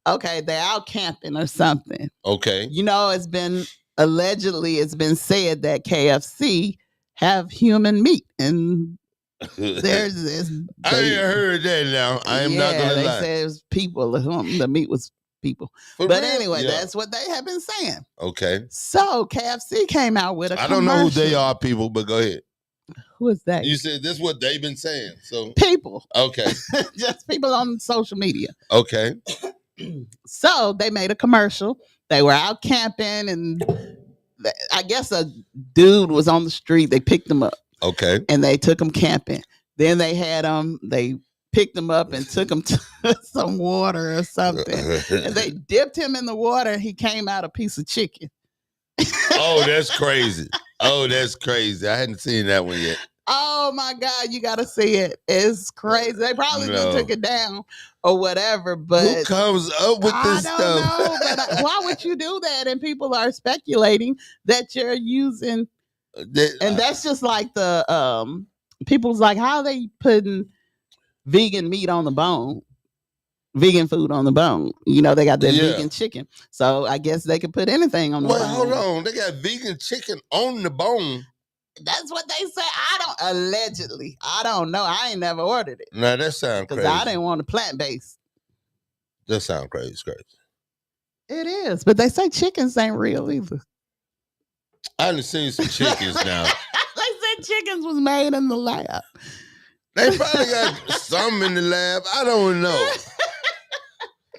S3: Okay, they're out camping or something.
S2: Okay.
S3: You know, it's been said that KFC have human meat, and there's this.
S2: I ain't heard that now. I am not gonna
S3: they
S2: lie.
S3: said it was people. The meat was people.
S2: For
S3: but
S2: real?
S3: anyway,
S2: Yeah.
S3: that's what they have been saying.
S2: Okay.
S3: So KFC came out with a
S2: I don't know who they
S3: commercial.
S2: are, people, but go ahead.
S3: Who is that?
S2: You said this is what they've been saying. So
S3: People.
S2: okay.
S3: Just people on social media.
S2: Okay.
S3: So they made a commercial. They were out camping, and I guess a dude was on the street. They picked him up.
S2: Okay.
S3: And they took him camping. Then they had him. They picked him up and took him to some water or something. And they dipped him in the water. And he came out a piece of chicken.
S2: Oh, that's crazy. Oh, that's crazy. I hadn't seen that one yet.
S3: Oh my God, you gotta see it. It's crazy. They probably just took it down or whatever. But
S2: who comes up with this stuff?
S3: I don't know. But why would you do that? And people are speculating that you're using, and that's just like the people's like, how are they putting vegan meat on the bone? Vegan food on the bone. You know, they got that vegan chicken. So I guess they could put anything on the bone.
S2: Well, hold on. They got vegan chicken on the bone.
S3: That's what they say. Allegedly. I don't know. I ain't never ordered it.
S2: Nah, that sounds crazy.
S3: Because I didn't want a plant-based.
S2: That sounds crazy. It's crazy.
S3: It is. But they say chickens ain't real either.
S2: I done seen some chickens now.
S3: They said chickens was made in the lab.
S2: They probably got some in the lab. I don't know.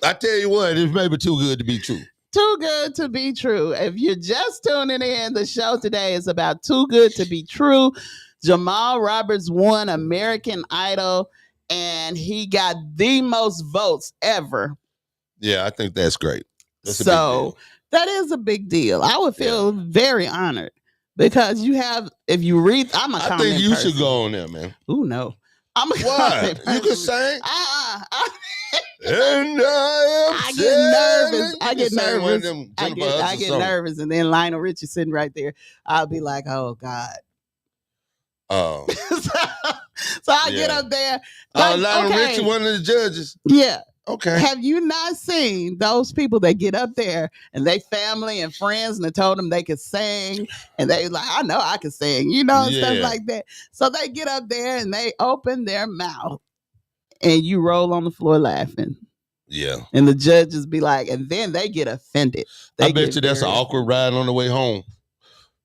S2: I tell you what, it's maybe too good to be true.
S3: Too good to be true. If you're just tuning in, the show today is about Too Good to Be True. Jamal Roberts won American Idol, and he got the most votes ever.
S2: Yeah, I think that's great. That's
S3: so That is a big deal. I would feel very honored because you have. If you read, I'm a
S2: I
S3: comment
S2: think you
S3: person.
S2: should go on there, man.
S3: Ooh, no. I'm a
S2: Why?
S3: comment
S2: You can
S3: person.
S2: sing.
S3: Uh-uh.
S2: And
S3: I get nervous. I get nervous. I get
S2: nervous.
S3: nervous, and then Lionel Richie sitting right there. I'll be like, "Oh God."
S2: Oh,
S3: so I get up there.
S2: Lionel
S3: okay.
S2: Richie, one of the judges.
S3: Yeah.
S2: Okay.
S3: Have you not seen those people that get up there and they family and friends and they told them they could sing and they like, I know I can sing, and stuff like that. So they get up there and they open their mouth and you roll on the floor laughing.
S2: Yeah.
S3: And the judges be like, and then they get offended.
S2: I bet you that's an awkward ride on the way home.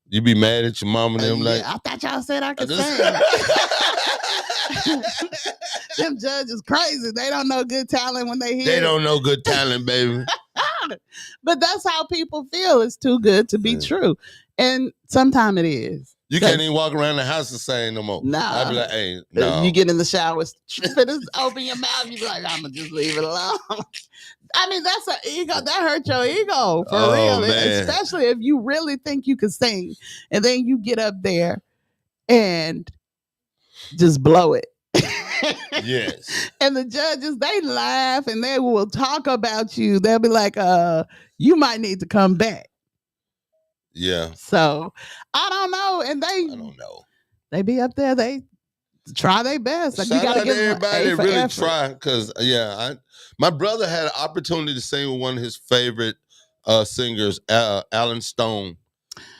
S2: You be mad at your mom and them like,
S3: I thought y'all said I could sing. Them judges crazy. They don't know good talent when they hear
S2: They don't know good talent, baby.
S3: But that's how people feel. It's too good to be true. And sometimes it is.
S2: You can't even walk around the house and sing no more.
S3: Nah.
S2: I'd be like, hey, no.
S3: You get in the shower, just open your mouth, you be like, I'm going to just leave it alone. I mean, that's an ego. That hurt your ego for real.
S2: Man.
S3: Especially if you really think you can sing. And then you get up there and just blow it.
S2: Yes.
S3: And the judges, they laugh and they will talk about you. They'll be like, you might need to come back.
S2: Yeah.
S3: So I don't know. And
S2: I don't know.
S3: They be up there, they try their best. Like,
S2: Shout
S3: you gotta
S2: out
S3: give
S2: to everybody that really
S3: effort.
S2: try. Because my brother had an opportunity to sing with one of his favorite singers, Alan Stone.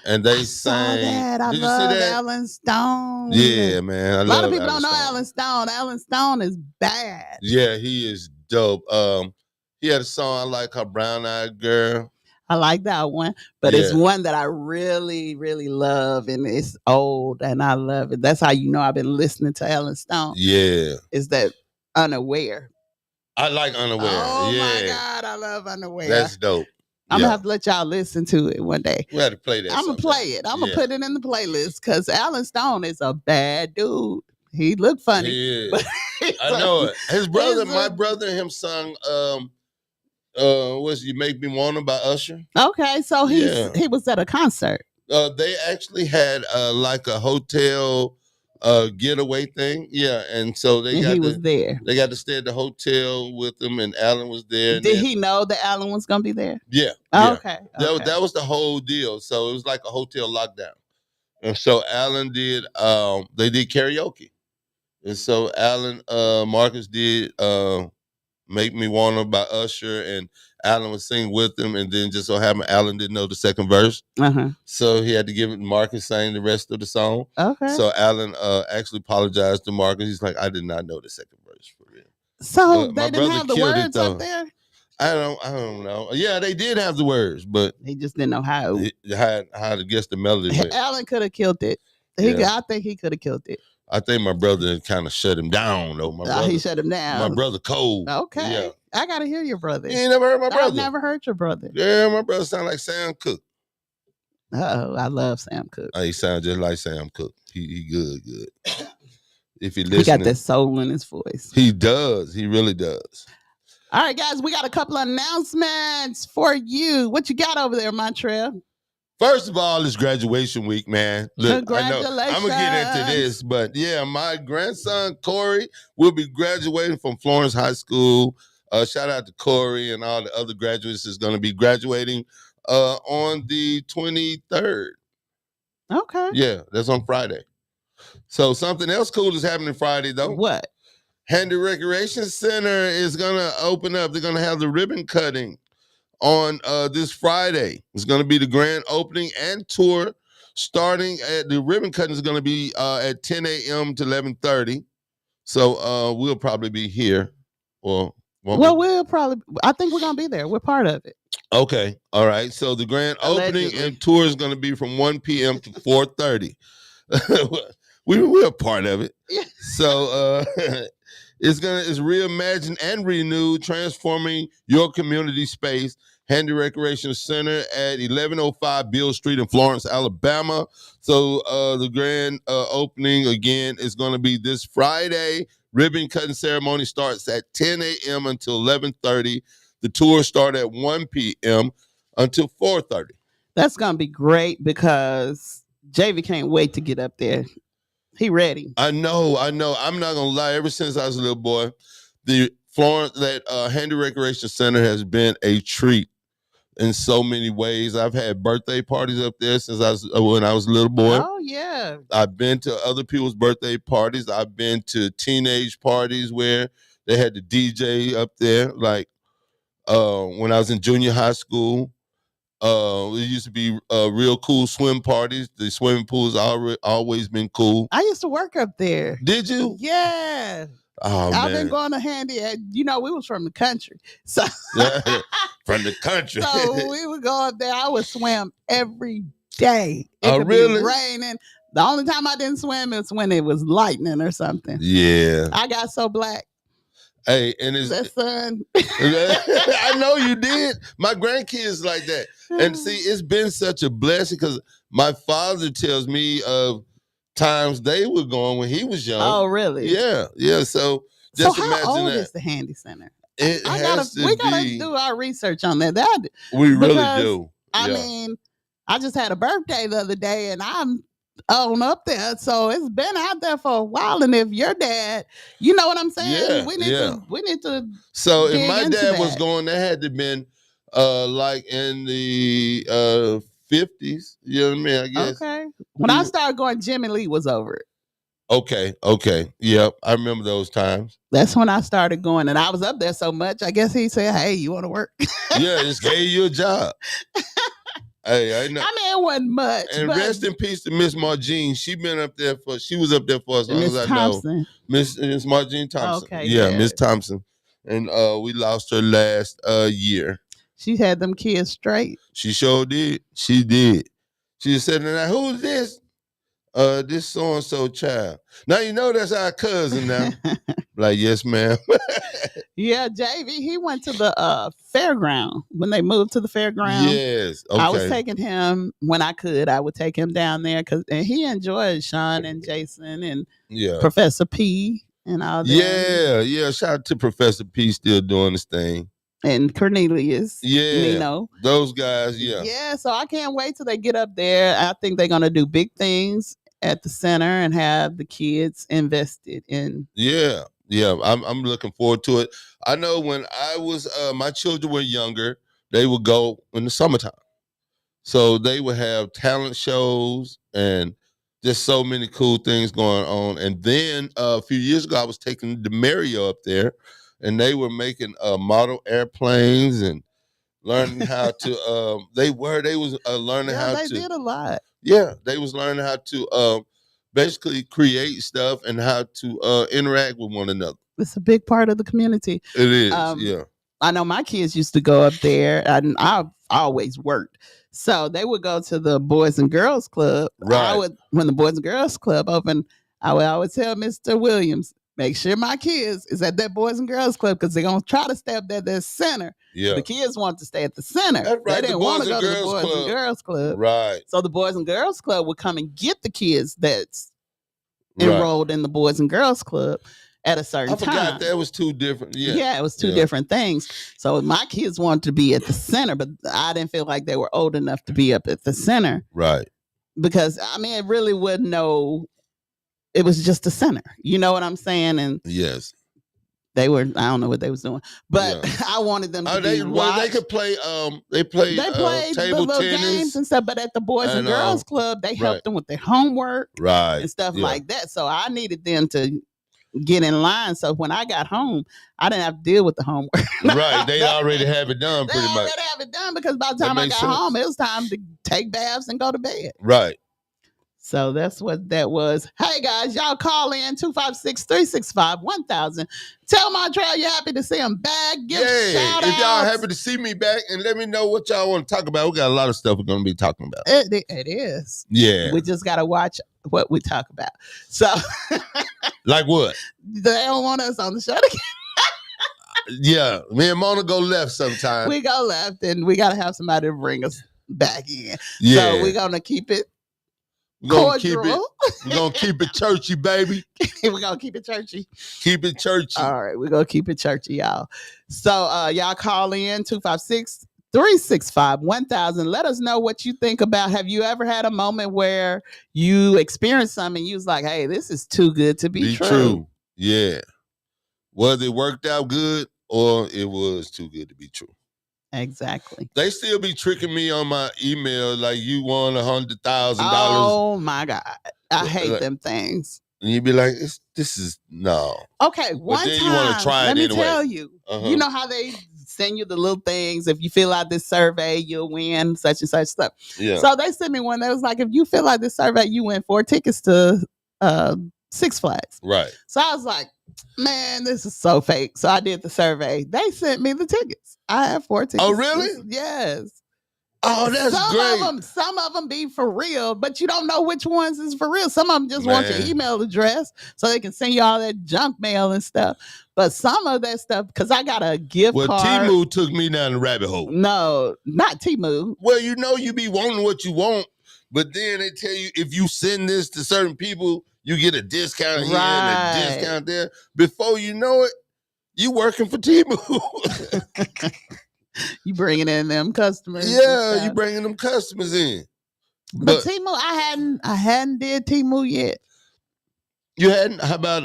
S2: And they sang.
S3: That. I
S2: Did you
S3: love
S2: see that?
S3: Alan Stone.
S2: Yeah, man.
S3: A lot of people don't know Alan Stone. Alan Stone is bad.
S2: Yeah, he is dope. He had a song I like called Brown Eyed Girl.
S3: I like that one, but it's one that I really, really love, and it's old, and I love it. That's how you know I've been listening to Alan Stone.
S2: Yeah.
S3: Is that Unaware?
S2: I like Unaware.
S3: Oh my God, I love Unaware.
S2: That's dope.
S3: I'm gonna have to let y'all listen to it one day.
S2: We had to play that.
S3: I'm gonna play it. I'm gonna put it in the playlist because Alan Stone is a bad dude. He look funny.
S2: He is. I know it. His brother, my brother, and him sung what's You Make Me Wanna by Usher.
S3: Okay, so he was at a concert.
S2: They actually had like a hotel getaway thing. Yeah, and so he
S3: was there.
S2: They got to stay at the hotel with him, and Alan was there.
S3: Did he know that Alan was gonna be there?
S2: Yeah.
S3: Oh, okay.
S2: That was the whole deal. So it was like a hotel lockdown. And so Alan did they did karaoke. And so Alan Marcus did Make Me Wanna by Usher, and Alan was singing with him, and then just so happened Alan didn't know the second verse. So he had to give it to Marcus sang the rest of the song.
S3: Okay.
S2: So Alan actually apologized to Marcus. He's like, I did not know the second verse for real.
S3: So they didn't have the words up there?
S2: I don't know. Yeah, they did have the words, but
S3: he just didn't know how
S2: to guess the melody.
S3: Alan could have killed it. I think he could have killed it.
S2: I think my brother kind of shut him down, though.
S3: He shut him down.
S2: My brother cold.
S3: Okay. Yeah. I gotta hear your brother.
S2: You ain't never heard my brother?
S3: I've never heard your brother.
S2: Yeah, my brother sound like Sam Cooke.
S3: Oh, I love Sam Cooke.
S2: He sounds just like Sam Cooke. He good. If you listen,
S3: he got that soul in his voice.
S2: He does. He really does.
S3: All right, guys, we got a couple of announcements for you. What you got over there, Montreal?
S2: First of all, it's graduation week, man. Look,
S3: congratulations.
S2: I'm going to get into this, but yeah, my grandson, Corey, will be graduating from Florence High School. Shout out to Corey and all the other graduates that's going to be graduating on the 23rd.
S3: Okay.
S2: Yeah, that's on Friday. So something else cool is happening Friday, though.
S3: What?
S2: Handy Recreation Center is going to open up. They're going to have the ribbon cutting on this Friday. It's going to be the grand opening and tour. Starting at the ribbon cutting is going to be at 10 a.m. to 11:30. So we'll probably be here.
S3: We'll probably. I think we're going to be there. We're part of it.
S2: Okay. All right. So the grand opening and tour is going to be from 1 p.m. to 4:30. We're a part of it. Yeah. So it's reimagined and renewed, transforming your community space. Handy Recreation Center at 1105 Beale Street in Florence, Alabama. So the grand opening again is going to be this Friday. Ribbon cutting ceremony starts at 10 a.m. until 11:30. The tour starts at 1 p.m. until 4:30.
S3: That's gonna be great because JV can't wait to get up there. He ready.
S2: I know. I'm not gonna lie. Ever since I was a little boy, the Florence Handy Recreation Center has been a treat in so many ways. I've had birthday parties up there since when I was a little boy.
S3: Oh yeah.
S2: I've been to other people's birthday parties. I've been to teenage parties where they had the DJ up there. Like when I was in junior high school, it used to be real cool swim parties. The swimming pool's always been cool.
S3: I used to work up there.
S2: Did you?
S3: Yeah.
S2: Oh,
S3: I've
S2: man.
S3: been going to Handy. We was from the country. So
S2: From the country.
S3: So we would go up there. I would swim every day. It
S2: Oh,
S3: could
S2: really?
S3: be raining. The only time I didn't swim is when it was lightning or something.
S2: Yeah.
S3: I got so black.
S2: Hey, and it's
S3: The sun.
S2: I know you did. My grandkids like that. And see, it's been such a blessing because my father tells me of times they were going when he was young.
S3: Oh, really?
S2: Yeah, yeah. So just
S3: so how
S2: imagine
S3: old
S2: that.
S3: is the Handy Center?
S2: It has
S3: we
S2: to
S3: gotta
S2: be.
S3: do our research on that.
S2: We really
S3: because,
S2: do.
S3: I
S2: Yeah.
S3: mean, I just had a birthday the other day and I'm on up there. So it's been out there for a while. And if your dad, you know what I'm saying?
S2: Yeah,
S3: we need to
S2: So if
S3: dig
S2: my
S3: into
S2: dad was
S3: that.
S2: going, that had to have been like in the 50s. You know what I mean? I guess.
S3: Okay. When I started going, Jimmy Lee was over it.
S2: Okay. Yep. I remember those times.
S3: That's when I started going, and I was up there so much. I guess he said, "Hey, you want to work?"
S2: Yeah, just gave you a job. Hey, I know.
S3: I mean, it wasn't much.
S2: And
S3: but
S2: rest in peace to Miss Margene. She was up there for as long
S3: Miss
S2: as I know.
S3: Thompson.
S2: Miss Margene Thompson.
S3: Okay,
S2: Yeah,
S3: yeah.
S2: Miss Thompson. And we lost her last year.
S3: She had them kids straight.
S2: She sure did. She did. She said, "Now who's this? This so and so child. Now you know that's our cousin now." Like, yes, ma'am.
S3: Yeah, JV, he went to the fairground when they moved to the fairground.
S2: Yes. Okay.
S3: I was taking him when I could. I would take him down there and he enjoyed Sean and Jason and
S2: Yeah.
S3: Professor P and all that.
S2: Yeah. Shout out to Professor P still doing this thing.
S3: And Cornelius.
S2: Yeah.
S3: Nino.
S2: Those guys, yeah.
S3: Yeah, so I can't wait till they get up there. I think they're gonna do big things at the center and have the kids invested in.
S2: Yeah. I'm looking forward to it. I know when I was my children were younger, they would go in the summertime. So they would have talent shows and just so many cool things going on. And then a few years ago, I was taking the Mario up there, and they were making model airplanes and learning how to. They was learning how
S3: They
S2: to.
S3: did a lot.
S2: Yeah, they was learning how to basically create stuff and how to interact with one another.
S3: It's a big part of the community.
S2: It is,
S3: yeah. I know my kids used to go up there, and I've always worked. So they would go to the Boys and Girls Club.
S2: Right.
S3: When the Boys and Girls Club opened, I would always tell Mr. Williams, make sure my kids is at that Boys and Girls Club because they're going to try to stay up at that center.
S2: Yeah.
S3: The kids want to stay at the center.
S2: That's right,
S3: They didn't
S2: the
S3: want to
S2: Boys
S3: go
S2: and
S3: to the
S2: Girls
S3: Boys and
S2: Club.
S3: Girls Club.
S2: Right.
S3: So the Boys and Girls Club would come and get the kids that's
S2: Right.
S3: enrolled in the Boys and Girls Club at a certain
S2: I forgot
S3: time.
S2: that was two different. Yeah.
S3: It was two different things. So my kids wanted to be at the center, but I didn't feel like they were old enough to be up at the center
S2: Right.
S3: because I mean, it really wouldn't know. It was just the center. You know what I'm saying? And
S2: Yes.
S3: they were, I don't know what they was doing, but
S2: Yeah.
S3: I wanted them to
S2: They
S3: be watched.
S2: could play. They played
S3: the
S2: table
S3: little
S2: tennis.
S3: games and stuff, but at the Boys and
S2: and,
S3: Girls Club, they helped
S2: right.
S3: them with their homework
S2: Right.
S3: and stuff
S2: Yeah.
S3: like that. So I needed them to get in line. So when I got home, I didn't have to deal with the homework.
S2: Right. They already have it done
S3: They
S2: pretty much.
S3: already have it done because by the
S2: That
S3: time I
S2: makes
S3: got
S2: sense.
S3: home, it was time to take baths and go to bed.
S2: Right.
S3: So that's what that was. Hey guys, y'all call in 256-365-1000. Tell Montreal you're happy to see him back. Give shout
S2: if y'all
S3: outs.
S2: happy to see me back, and let me know what y'all want to talk about. We got a lot of stuff we're going to be talking about.
S3: It is.
S2: Yeah.
S3: We just got to watch what we talk about. So
S2: Like what?
S3: they don't want us on the show again.
S2: Yeah. Me and Mona go left sometime.
S3: We go left and we got to have somebody to bring us back in.
S2: Yeah.
S3: So we're going to keep it
S2: We're gonna keep
S3: cordial.
S2: We're going to keep it churchy, baby.
S3: We're going to keep it churchy.
S2: Keep it churchy.
S3: All right, we're gonna keep it churchy, y'all. So y'all call in 365-1000. Let us know what you think about. Have you ever had a moment where you experienced something and you was like, hey, this is too good to be true?
S2: Yeah. Whether it worked out good or it was too good to be true.
S3: Exactly.
S2: They still be tricking me on my email like you won $100,000.
S3: Oh my God. I hate them things.
S2: And you be like, this is no.
S3: Okay,
S2: But
S3: one
S2: then
S3: time,
S2: you want to try it
S3: let me
S2: anyway.
S3: tell you, you know how they send you the little things. If you fill out this survey, you'll win such and such stuff.
S2: Yeah.
S3: So they sent me one that was like, if you fill out this survey, you win 4 tickets to Six Flags.
S2: Right.
S3: So I was like, man, this is so fake. So I did the survey. They sent me the tickets. I have 4 tickets.
S2: Oh, really?
S3: Yes.
S2: Oh, that's great.
S3: Some of them be for real, but you don't know which ones is for real. Some of them just want your email address so they can send you all that junk mail and stuff. But some of that stuff, because I got a gift card.
S2: Temu took me down the rabbit hole.
S3: No, not Temu.
S2: Well, you be wanting what you want, but then they tell you if you send this to certain people, you get a discount here and a discount there. Before you know it, you working for Temu.
S3: You bringing in them customers.
S2: Yeah, you bringing them customers in.
S3: But Temu, I hadn't did Temu yet.
S2: You hadn't? How about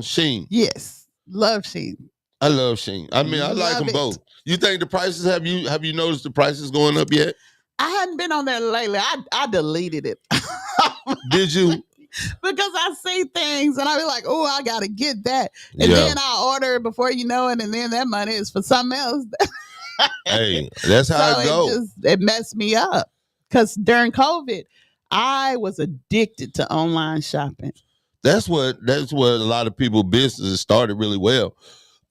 S2: Shein?
S3: Yes, love Shein.
S2: I love Shein. I mean, I like them both. You think the prices? Have you noticed the prices going up yet?
S3: I hadn't been on there lately. I deleted it.
S2: Did you?
S3: Because I see things and I be like, oh, I gotta get that, and then I order it before you know it, and then that money is for something else.
S2: Hey, that's how it goes.
S3: It messed me up because during COVID, I was addicted to online shopping.
S2: That's what a lot of people businesses started really well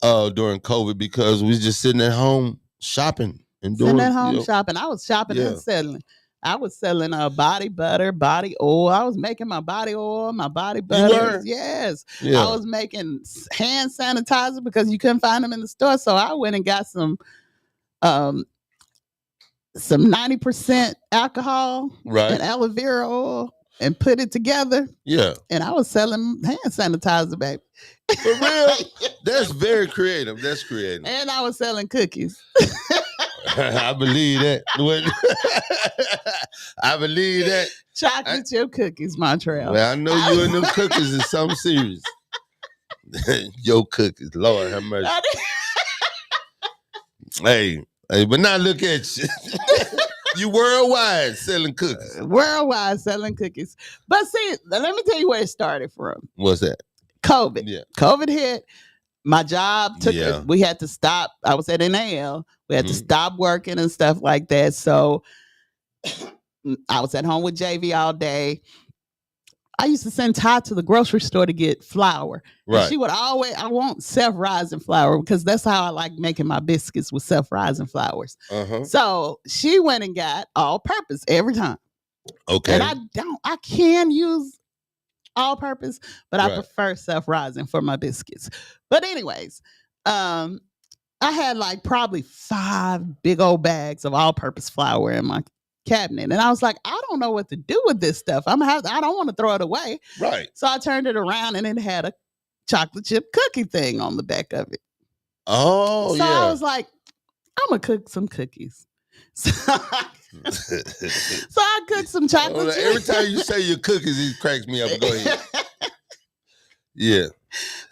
S2: during COVID because we was just sitting at home shopping and doing
S3: shopping. I was shopping and selling. I was selling body butter, body oil. I was making my body oil, my body butter. Yes. Yeah. I was making hand sanitizer because you couldn't find them in the store. So I went and got some 90% alcohol and aloe vera oil and put it together. Yeah. And I was selling hand sanitizer, baby.
S2: For real? That's very creative. That's creative.
S3: And I was selling cookies.
S2: I believe that. I believe that.
S3: Chocolate chip cookies, Montreal.
S2: Well, I know you and them cookies is something serious. Your cookies, Lord have mercy. Hey, but now look at you. You worldwide selling cookies.
S3: Worldwide selling cookies. But see, let me tell you where it started from.
S2: What's that?
S3: COVID.
S2: Yeah.
S3: COVID hit. My job we had to stop. I was at NAL. We had to stop working and stuff like that. So I was at home with JV all day. I used to send Todd to the grocery store to get flour. Right. And she would I want self-rising flour because that's how I like making my biscuits with self-rising flours. So she went and got all-purpose every time. Okay. And I can use all-purpose, but I prefer self-rising for my biscuits. But anyways, I had like probably 5 big old bags of all-purpose flour in my cabinet, and I was like, I don't know what to do with this stuff. I don't want to throw it away. Right. So I turned it around, and it had a chocolate chip cookie thing on the back of it. Oh, so I was like, I'm gonna cook some cookies. So I cooked some chocolate chip.
S2: Every time you say your cookies, it cracks me up. Go ahead. Yeah.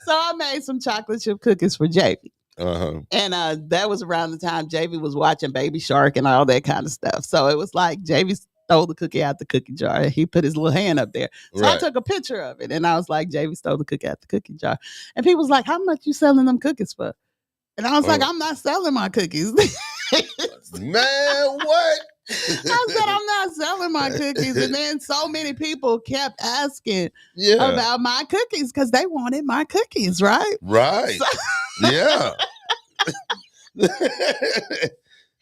S3: So I made some chocolate chip cookies for JV. And that was around the time JV was watching Baby Shark and all that kind of stuff. So it was like JV stole the cookie out the cookie jar. And he put his little hand up there. So I took a picture of it. And I was like, JV stole the cookie out the cookie jar. And people was like, how much you selling them cookies for? And I was like, I'm not selling my cookies.
S2: Man, what?
S3: I said, I'm not selling my cookies. And then so many people kept asking about my cookies because they wanted my cookies, right?
S2: Right. Yeah.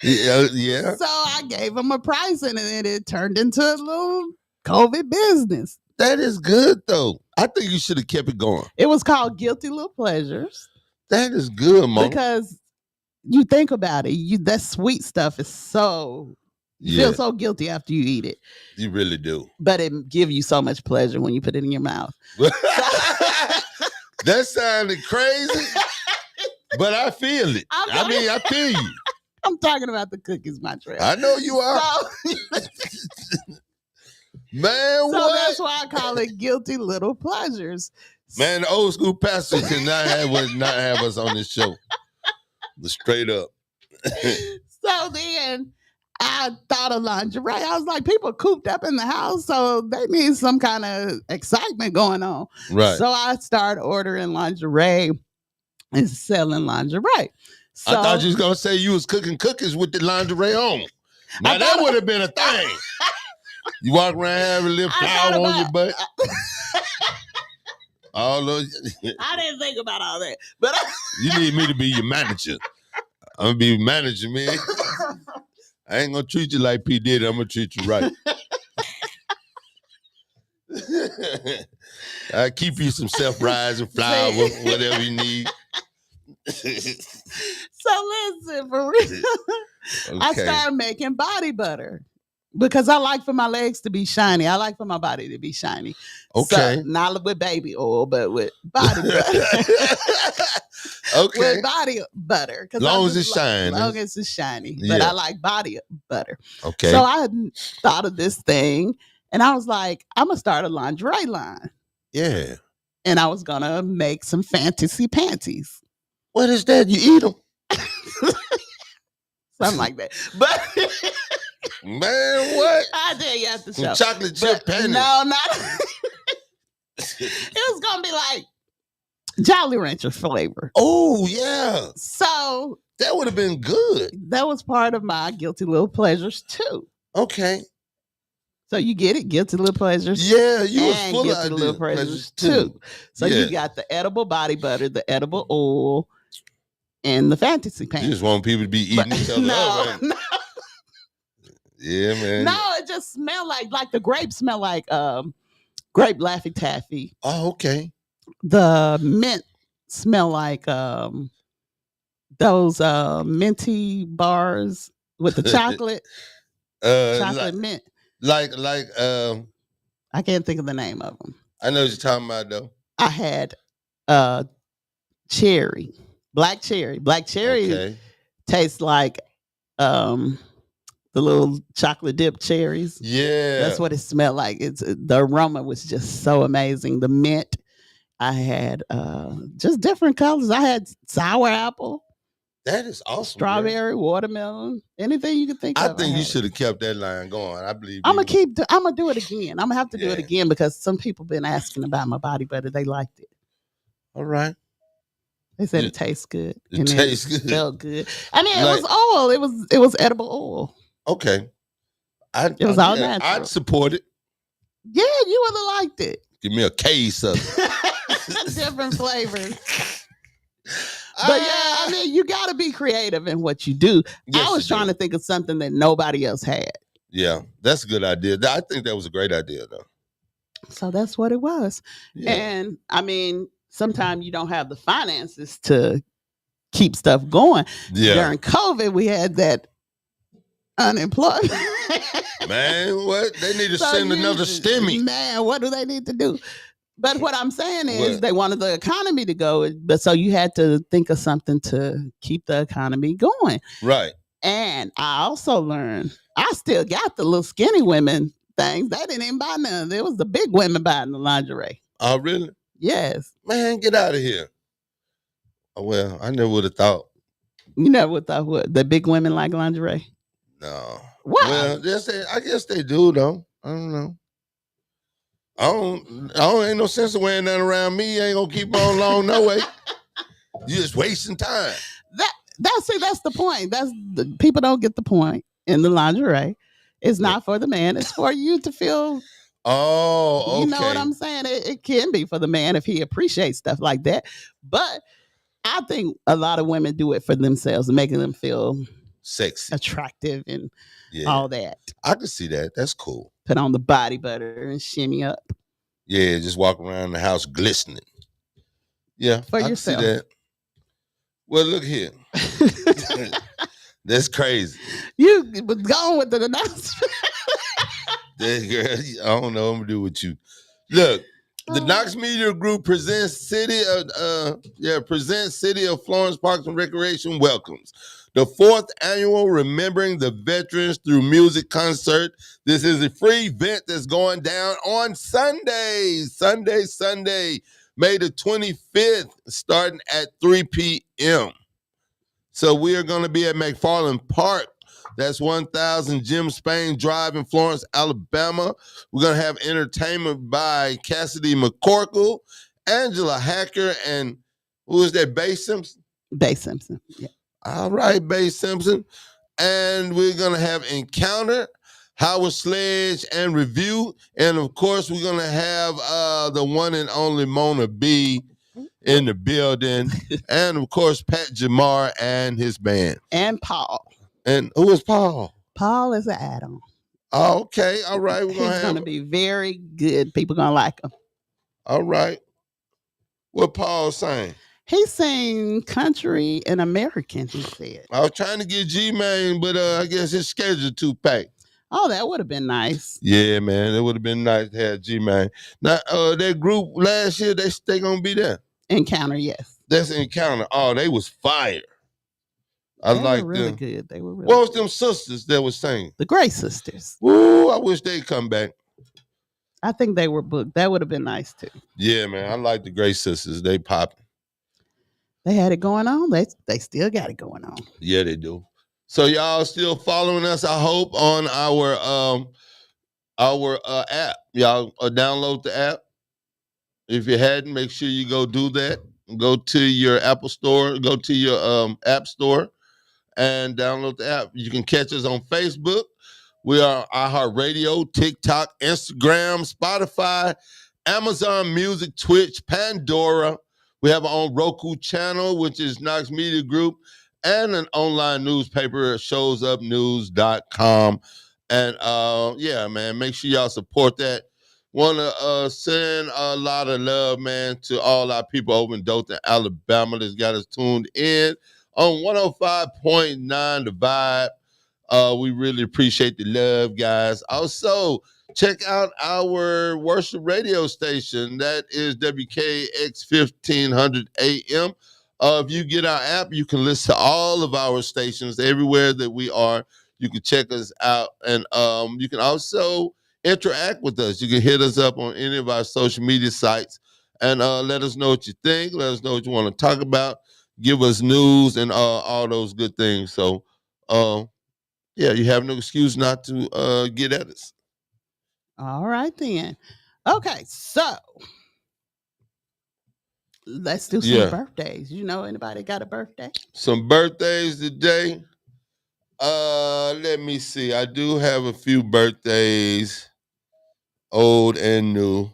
S2: Yeah.
S3: So I gave them a price and then it turned into a little COVID business.
S2: That is good, though. I think you should have kept it going.
S3: It was called Guilty Little Pleasures.
S2: That is good, Mom.
S3: Because you think about it, that sweet stuff is so... You feel so guilty after you eat it.
S2: You really do.
S3: But it gives you so much pleasure when you put it in your mouth.
S2: That sounded crazy, but I feel it. I feel you.
S3: I'm talking about the cookies, Montreal.
S2: I know you are.
S3: So,
S2: Man,
S3: so
S2: what?
S3: that's why I call it guilty little pleasures.
S2: Man, the old school pastor cannot have us on this show. Straight up.
S3: So then I thought of lingerie. I was like, people cooped up in the house, so they need some kind of excitement going on.
S2: Right.
S3: So I started ordering lingerie and selling lingerie. So,
S2: I thought you was gonna say you was cooking cookies with the lingerie on. Now that would have been a thing. You walk around having a little flour on your butt. All those.
S3: I didn't think about all that, but
S2: You need me to be your manager. I'm gonna be your manager, man. I ain't gonna treat you like P. Diddy. I'm gonna treat you right. I keep you some self-rising flour, whatever you need.
S3: So listen, for real, I
S2: Okay.
S3: started making body butter because I like for my legs to be shiny. I like for my body to be shiny.
S2: Okay.
S3: So, not with baby oil, but with body butter.
S2: Okay.
S3: With body butter.
S2: Long as it's shiny.
S3: Long as it's shiny. But
S2: Yeah.
S3: I like body butter.
S2: Okay.
S3: So I thought of this thing and I was like, I'm going to start a lingerie line.
S2: Yeah.
S3: And I was going to make some fantasy panties.
S2: What is that? You eat them?
S3: Something like that. But
S2: Man, what?
S3: I tell you at the
S2: Some
S3: show.
S2: chocolate chip
S3: But
S2: panties.
S3: no, not. It was going to be like Jolly Rancher flavor.
S2: Oh, yeah.
S3: So
S2: That would have been good.
S3: that was part of my guilty little pleasures too.
S2: Okay.
S3: So you get it, guilty little pleasures.
S2: Yeah, you was
S3: and
S2: full of
S3: guilty
S2: ideas.
S3: little pleasures too. So
S2: Yeah.
S3: you got the edible body butter, the edible oil, and the fantasy
S2: You
S3: pants.
S2: just want people to be eating each other
S3: no,
S2: up. Right?
S3: no,
S2: Yeah, man.
S3: no, it just smelled like the grapes smell like grape Laffy Taffy.
S2: Oh, okay.
S3: The mint smell like those minty bars with the chocolate
S2: Like,
S3: mint.
S2: like,
S3: I can't think of the name of them.
S2: I know what you're talking about though.
S3: I had cherry, black cherry. Black cherry
S2: Okay.
S3: tastes like the little chocolate dipped cherries.
S2: Yeah.
S3: That's what it smelled like. It's the aroma was just so amazing. The mint. I had just different colors. I had sour apple,
S2: That is awesome.
S3: strawberry, watermelon, anything you could think
S2: I
S3: of.
S2: think you
S3: had.
S2: should have kept that line going. I believe.
S3: I'm gonna
S2: you.
S3: I'm gonna do it again. I'm gonna have to do it
S2: Yeah.
S3: again because some people been asking about my body butter. They liked it.
S2: All right.
S3: They said
S2: Yeah.
S3: it tastes good.
S2: It
S3: and
S2: tastes
S3: it
S2: good.
S3: Felt good. I mean,
S2: Like-
S3: it was oil. It was edible oil.
S2: Okay.
S3: It was all natural.
S2: I'd support it.
S3: Yeah, you would have liked it.
S2: Give me a case of it.
S3: Different flavors. But yeah, I mean, you got to be creative in what you do.
S2: Yes,
S3: I was
S2: you
S3: trying
S2: do.
S3: to think of something that nobody else had.
S2: Yeah, that's a good idea. I think that was a great idea, though.
S3: So that's what it was.
S2: Yeah.
S3: And I mean, sometimes you don't have the finances to keep stuff going.
S2: Yeah.
S3: During COVID, we had that unemployment.
S2: Man, what? They need to
S3: So
S2: send
S3: you-
S2: another stimmy.
S3: Man, what do they need to do? But what I'm saying is
S2: What?
S3: they wanted the economy to go, but so you had to think of something to keep the economy going.
S2: Right.
S3: And I also learned I still got the little skinny women things. They didn't even buy none. It was the big women buying the lingerie.
S2: Oh, really?
S3: Yes.
S2: Man, get out of here. Oh, well, I never would have thought.
S3: You never thought what? The big women like lingerie?
S2: No.
S3: What?
S2: Well, I guess they do, though. I don't know. Ain't no sense of wearing that around me. You ain't gonna keep on long, no way. You just wasting time.
S3: That's the point. People don't get the point in the lingerie. It's not for the man. It's for you to feel.
S2: Oh, okay.
S3: You know what I'm saying? It can be for the man if he appreciates stuff like that. But I think a lot of women do it for themselves, making them feel
S2: Sexy.
S3: attractive and
S2: Yeah.
S3: all that.
S2: I can see that. That's cool.
S3: Put on the body butter and shimmy up.
S2: Yeah, just walk around the house glistening. Yeah,
S3: For
S2: I can
S3: yourself.
S2: see that. Well, look here. That's crazy.
S3: You was gone with the announcement.
S2: That girl, I don't know what I'm gonna do with you. Look, the
S3: Oh.
S2: Knox Media Group presents City of Florence Parks and Recreation welcomes the 4th annual Remembering the Veterans Through Music concert. This is a free event that's going down on Sunday, May the 25th, starting at 3 p.m. So we are going to be at McFarland Park. That's 1000 Jim Spain Drive in Florence, Alabama. We're going to have entertainment by Cassidy McCorkle, Angela Hacker, and who is that, Bay Simpson?
S3: Bay Simpson. Yeah.
S2: All right, Bay Simpson. And we're going to have Encounter, Howard Sledge, and Review. And, of course, we're going to have the one and only Mona B in the building. And, of course, Pat Jamar and his band.
S3: And Paul.
S2: And who is Paul?
S3: Paul is an add-on.
S2: Oh, okay. All right.
S3: He's going to be very good. People going to like him.
S2: All right. What Paul saying?
S3: He's saying country and American, he said.
S2: I was trying to get G-Man, but I guess his schedule too packed.
S3: Oh, that would have been nice.
S2: Yeah, man. It would have been nice to have G-Man. Now, that group last year, they going to be there.
S3: Encounter, yes.
S2: That's Encounter. Oh, they was fire.
S3: They were really good. They were really
S2: What was
S3: good.
S2: them sisters that was singing?
S3: The Gray Sisters.
S2: Ooh, I wish they'd come back.
S3: I think they were booked. That would have been nice too.
S2: Yeah, man. I like the Gray Sisters. They popping.
S3: They had it going on. They still got it going on.
S2: Yeah, they do. So y'all still following us, I hope, on our app. Y'all download the app. If you hadn't, make sure you go do that. Go to your Apple store, go to your app store and download the app. You can catch us on Facebook. We are iHeartRadio, TikTok, Instagram, Spotify, Amazon Music, Twitch, Pandora. We have our own Roku channel, which is Knox Media Group, and an online newspaper, showsupnews.com. And yeah, man, make sure y'all support that. Want to send a lot of love, man, to all our people over in Dothan, Alabama that's got us tuned in on 105.9 The Vibe. We really appreciate the love, guys. Also, check out our worship radio station. That is WKX 1500 AM. If you get our app, you can listen to all of our stations everywhere that we are. You can check us out, and you can also interact with us. You can hit us up on any of our social media sites and let us know what you think. Let us know what you want to talk about. Give us news and all those good things. So, yeah, you have no excuse not to get at us.
S3: All right, then. Okay, so let's do some birthdays. You know anybody got a birthday?
S2: Some birthdays today. Let me see. I do have a few birthdays, old and new.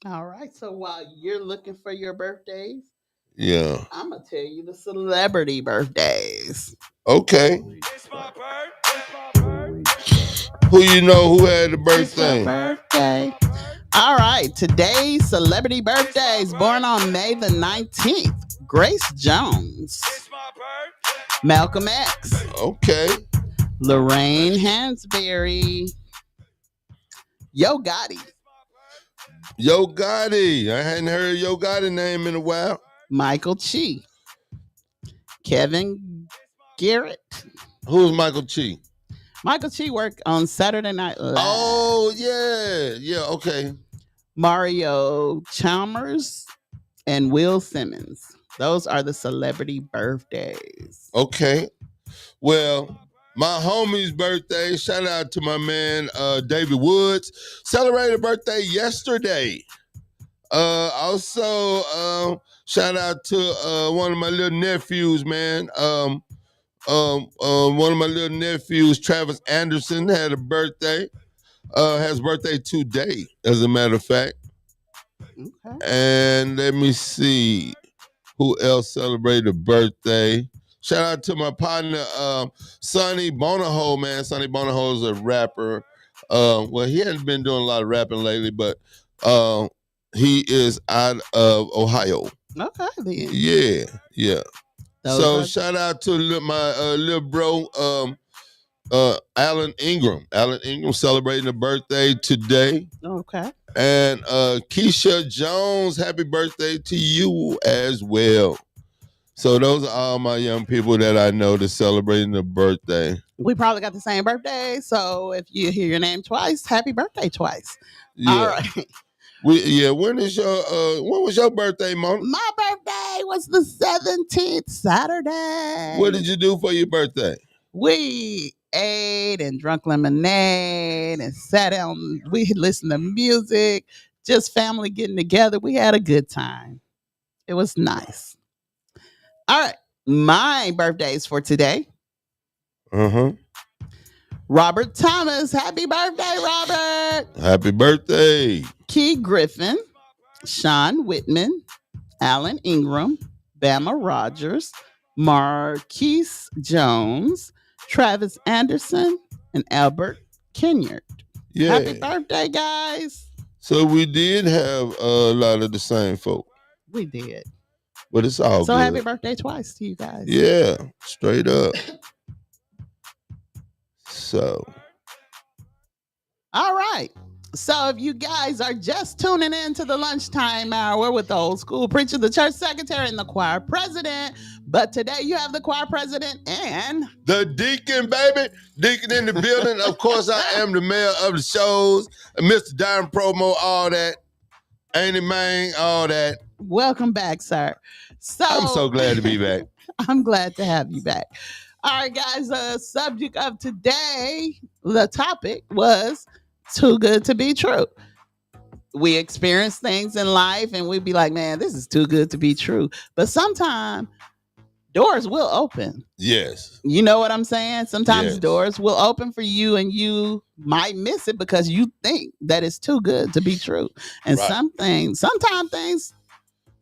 S3: All right. So while you're looking for your birthdays,
S2: yeah,
S3: I'm gonna tell you the celebrity birthdays.
S2: Okay.
S1: It's my birthday.
S2: Who you know who had a birthday?
S3: It's my birthday. All right. Today's celebrity birthdays, born on May the 19th. Grace Jones.
S1: It's my birthday.
S3: Malcolm X.
S2: Okay.
S3: Lorraine Hansberry. Yo Gotti.
S2: Yo Gotti. I hadn't heard Yo Gotti name in a while.
S3: Michael Chi. Kevin Garrett.
S2: Who's Michael Chi?
S3: Michael Chi worked on Saturday Night Live.
S2: Oh, yeah. Yeah, okay.
S3: Mario Chalmers and Will Simmons. Those are the celebrity birthdays.
S2: Okay. Well, my homie's birthday, shout out to my man David Woods, celebrated birthday yesterday. Also, shout out to one of my little nephews, man. One of my little nephews, Travis Anderson, had a birthday. Has birthday today, as a matter of fact.
S3: Okay.
S2: And let me see who else celebrated a birthday. Shout out to my partner, Sonny Bonaho, man. Sonny Bonaho is a rapper. Well, he hasn't been doing a lot of rapping lately, but he is out of Ohio.
S3: Okay, then.
S2: Yeah. Shout out to my little bro, Alan Ingram. Alan Ingram celebrating a birthday today.
S3: Okay.
S2: And Keisha Jones, happy birthday to you as well. So those are all my young people that I know that's celebrating their birthday.
S3: We probably got the same birthday, so if you hear your name twice, happy birthday twice.
S2: Yeah.
S3: All right.
S2: When was your birthday, Mom?
S3: My birthday was the 17th, Saturday.
S2: What did you do for your birthday?
S3: We ate and drunk lemonade and sat down. We listened to music, just family getting together. We had a good time. It was nice. All right. My birthday is for today.
S2: Uh-huh.
S3: Robert Thomas. Happy birthday, Robert.
S2: Happy birthday.
S3: Key Griffin, Sean Whitman, Alan Ingram, Bama Rogers, Marquise Jones, Travis Anderson, and Albert Kenyard.
S2: Yeah.
S3: Happy birthday, guys.
S2: So we did have a lot of the same folk,
S3: We did.
S2: but it's all
S3: So
S2: good.
S3: happy birthday twice to you guys.
S2: Yeah, straight up. So
S3: All right. So if you guys are just tuning in to the lunchtime hour with the old school preacher, the church secretary, and the choir president, but today you have the choir president and
S2: the deacon, baby. Deacon in the building. Of course, I am the mayor of the shows. Mr. Darren Promo, all that. Ain't it, man? All that.
S3: welcome back, sir. So
S2: I'm so glad to be back.
S3: I'm glad to have you back. All right, guys. The subject of today, the topic was too good to be true. We experience things in life and we'd be like, man, this is too good to be true. But sometimes doors will open.
S2: Yes.
S3: You know what I'm saying? Sometimes
S2: Yes.
S3: doors will open for you and you might miss it because you think that it's too good to be true. And
S2: Right.
S3: sometimes things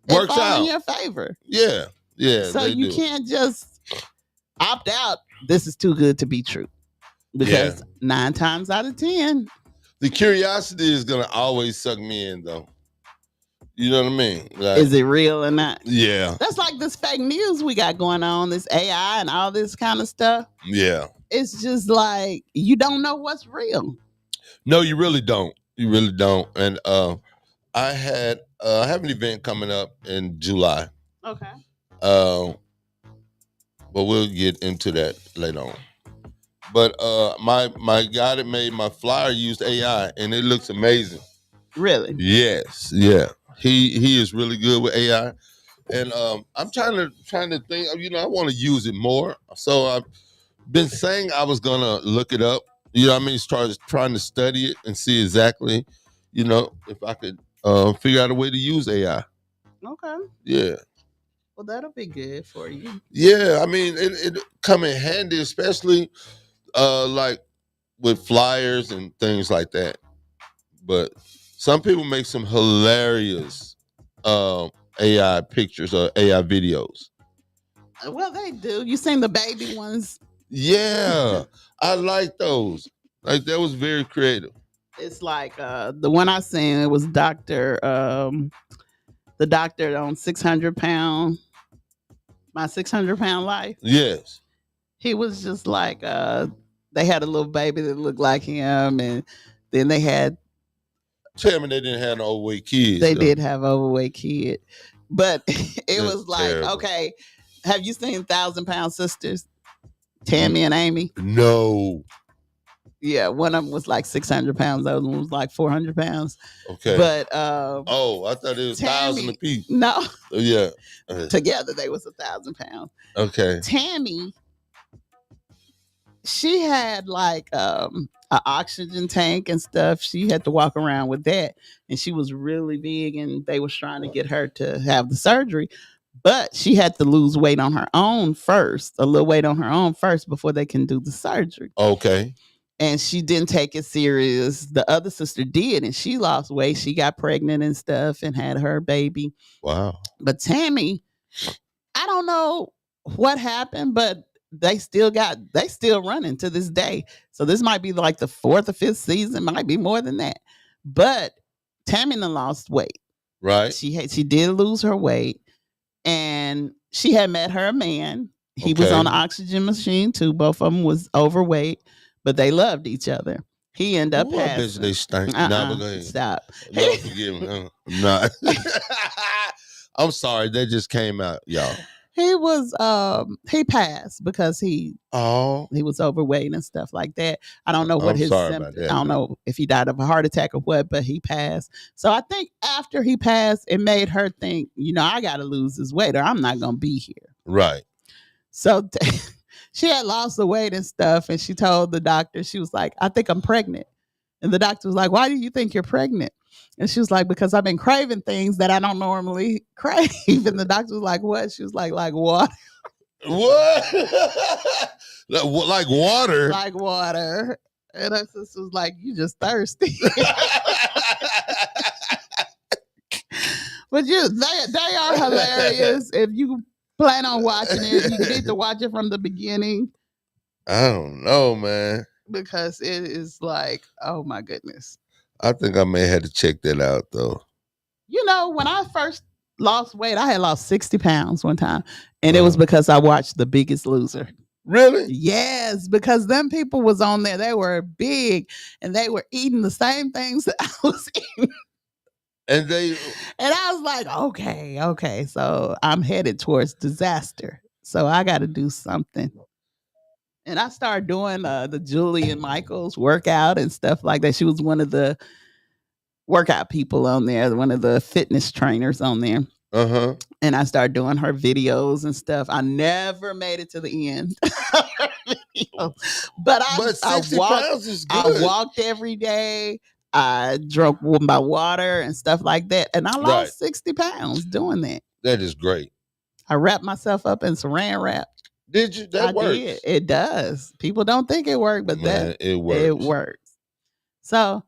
S2: Works
S3: fall
S2: out.
S3: in your favor.
S2: Yeah. Yeah.
S3: So
S2: they
S3: you
S2: do.
S3: can't just opt out. This is too good to be true. Because 9 times out of 10,
S2: The curiosity is gonna always suck me in, though. You know what I mean? Like,
S3: is it real or not?
S2: yeah.
S3: That's like this fake news we got going on, this AI and all this kind of stuff.
S2: Yeah.
S3: It's just like you don't know what's real.
S2: No, you really don't. You really don't. And I have an event coming up in July.
S3: Okay.
S2: But we'll get into that later on. But my guy that made my flyer used AI and it looks amazing.
S3: Really?
S2: Yes, yeah. He is really good with AI. And I'm trying to think, I want to use it more. So I've been saying I was gonna look it up. You know what I mean? Start trying to study it and see exactly, if I could figure out a way to use AI.
S3: Okay.
S2: Yeah.
S3: Well, that'll be good for you.
S2: Yeah, I mean it come in handy, especially like with flyers and things like that. But some people make some hilarious AI pictures or AI videos.
S3: Well, they do. You seen the baby ones?
S2: Yeah, I like those. Like that was very creative.
S3: It's like the one I seen. It was the doctor on 600 pound, my 600-pound life.
S2: Yes.
S3: He was just like they had a little baby that looked like him, and then they had
S2: Tell me they didn't have no overweight kids.
S3: they
S2: though.
S3: did have overweight kid, but it
S2: That's
S3: was like
S2: terrible.
S3: okay. Have you seen 1,000-Pound Sisters? Tammy and Amy.
S2: No.
S3: Yeah, one of them was like 600 pounds. The other one was like 400 pounds.
S2: Okay.
S3: But
S2: oh, I thought it was
S3: Tammy-
S2: 1,000 apiece.
S3: no,
S2: Yeah.
S3: together they was 1,000 pounds.
S2: Okay.
S3: Tammy, she had like an oxygen tank and stuff. She had to walk around with that, and she was really big. And they was trying to get her to have the surgery, but she had to lose weight on her own first, a little weight on her own first before they can do the surgery.
S2: Okay.
S3: And she didn't take it serious. The other sister did, and she lost weight. She got pregnant and stuff and had her baby.
S2: Wow.
S3: But Tammy, I don't know what happened, but they still running to this day. So this might be like the 4th or 5th season, might be more than that. But Tammy done lost weight.
S2: Right.
S3: She did lose her weight, and she had met her man. He was
S2: Okay.
S3: on the oxygen machine too. Both of them was overweight, but they loved each other. He ended up
S2: Ooh, I bet
S3: passing.
S2: they stink. Nah, but go ahead.
S3: Stop.
S2: No, forgive me. I'm not. I'm sorry. That just came out, y'all.
S3: he passed because he
S2: Oh,
S3: was overweight and stuff like that. I don't know what
S2: I'm
S3: his
S2: sorry
S3: symptoms.
S2: about that.
S3: I don't know if he died of a heart attack or what, but he passed. So I think after he passed, it made her think, I got to lose this weight or I'm not going to be here.
S2: Right.
S3: So she had lost the weight and stuff, and she told the doctor, she was like, I think I'm pregnant. And the doctor was like, why do you think you're pregnant? And she was like, because I've been craving things that I don't normally crave. And the doctor was like, what? She was like what?
S2: What? Like water?
S3: Like water. And her sister was like, you just thirsty. But they are hilarious. If you plan on watching it, you need to watch it from the beginning.
S2: I don't know, man.
S3: Because it is like, oh my goodness.
S2: I think I may have to check that out though.
S3: When I first lost weight, I had lost 60 pounds one time. And it was because I watched The Biggest Loser.
S2: Really?
S3: Yes, because them people was on there. They were big and they were eating the same things that I was eating.
S2: And
S3: I was like, okay. So I'm headed towards disaster. So I got to do something. And I started doing the Julian Michaels workout and stuff like that. She was one of the workout people on there, one of the fitness trainers on there.
S2: Uh-huh.
S3: And I started doing her videos and stuff. I never made it to the end. But
S2: 60 pounds is good.
S3: I walked every day. I drank my water and stuff like that. And I lost 60 pounds doing that.
S2: That is great.
S3: I wrapped myself up in saran wrap.
S2: Did you? That works.
S3: Did. It does. People don't think it worked, but
S2: it works.
S3: It works. So,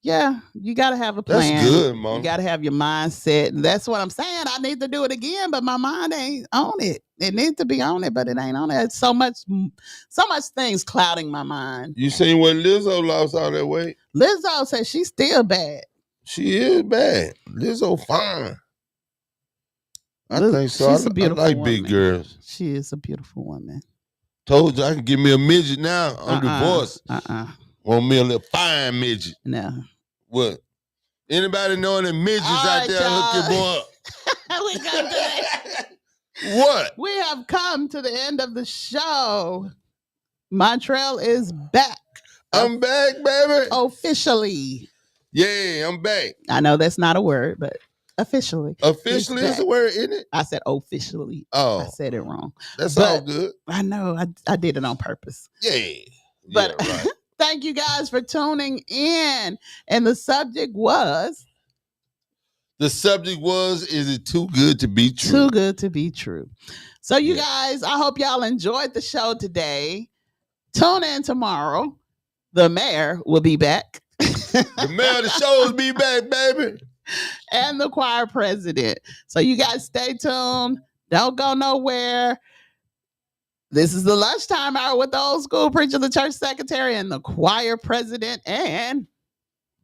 S3: yeah, you got to have a plan.
S2: That's good, Mom.
S3: You got to have your mindset. And that's what I'm saying. I need to do it again, but my mind ain't on it. It needs to be on it, but it ain't on it. It's so much things clouding my mind.
S2: You seen when Lizzo lost all that weight?
S3: Lizzo says she's still bad.
S2: She is bad. Lizzo fine. I think so.
S3: She's a beautiful
S2: I like
S3: woman.
S2: big girls.
S3: She is a beautiful woman.
S2: Told you I can give me a midget now. I'm divorced. Want me a little fine midget.
S3: No.
S2: What? Anybody knowing the midgets out there, hook your boy up.
S3: We gonna do it.
S2: What?
S3: We have come to the end of the show. Montreal is back.
S2: I'm back, baby.
S3: Officially.
S2: Yeah, I'm back.
S3: I know that's not a word, but officially.
S2: Officially is a word, isn't it?
S3: I said officially.
S2: Oh.
S3: I said it wrong.
S2: That's all good.
S3: I know. I did it on purpose.
S2: Yeah.
S3: But
S2: yeah, right.
S3: Thank you guys for tuning in. And the subject was?
S2: Is it too good to be true?
S3: Too good to be true. So you guys, I hope y'all enjoyed the show today. Tune in tomorrow. The mayor will be back.
S2: The mayor of the show will be back, baby.
S3: And the choir president. So you guys stay tuned. Don't go nowhere. This is the lunchtime hour with the old school preacher, the church secretary, and the choir president, and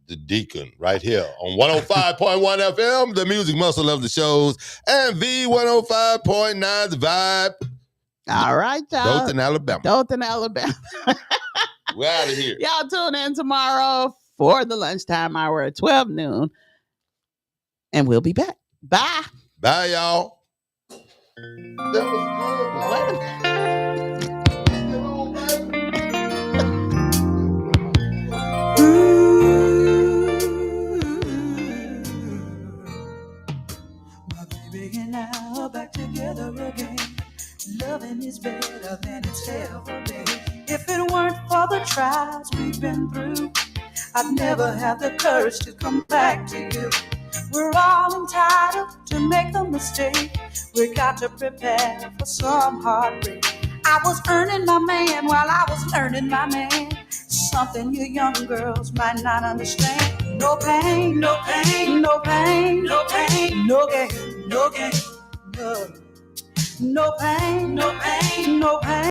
S2: the deacon right here on 105.1 FM, the music muscle of the shows, and V105.9, the vibe.
S3: All right, y'all.
S2: Dothan, Alabama. We're out of here.
S3: Y'all tune in tomorrow for the lunchtime hour at 12 noon. And we'll be back. Bye.
S2: Bye, y'all. That was good.
S4: My baby and I are back together again. Loving is better than it's ever been. If it weren't for the trials we've been through, I'd never have the courage to come back to you. We're all entitled to make a mistake. We got to prepare for some heartbreak. I was earning my man while I was learning my man. Something you young girls might not understand. No pain, no pain, no pain, no pain, no gain, no gain, no. No pain, no pain, no pain.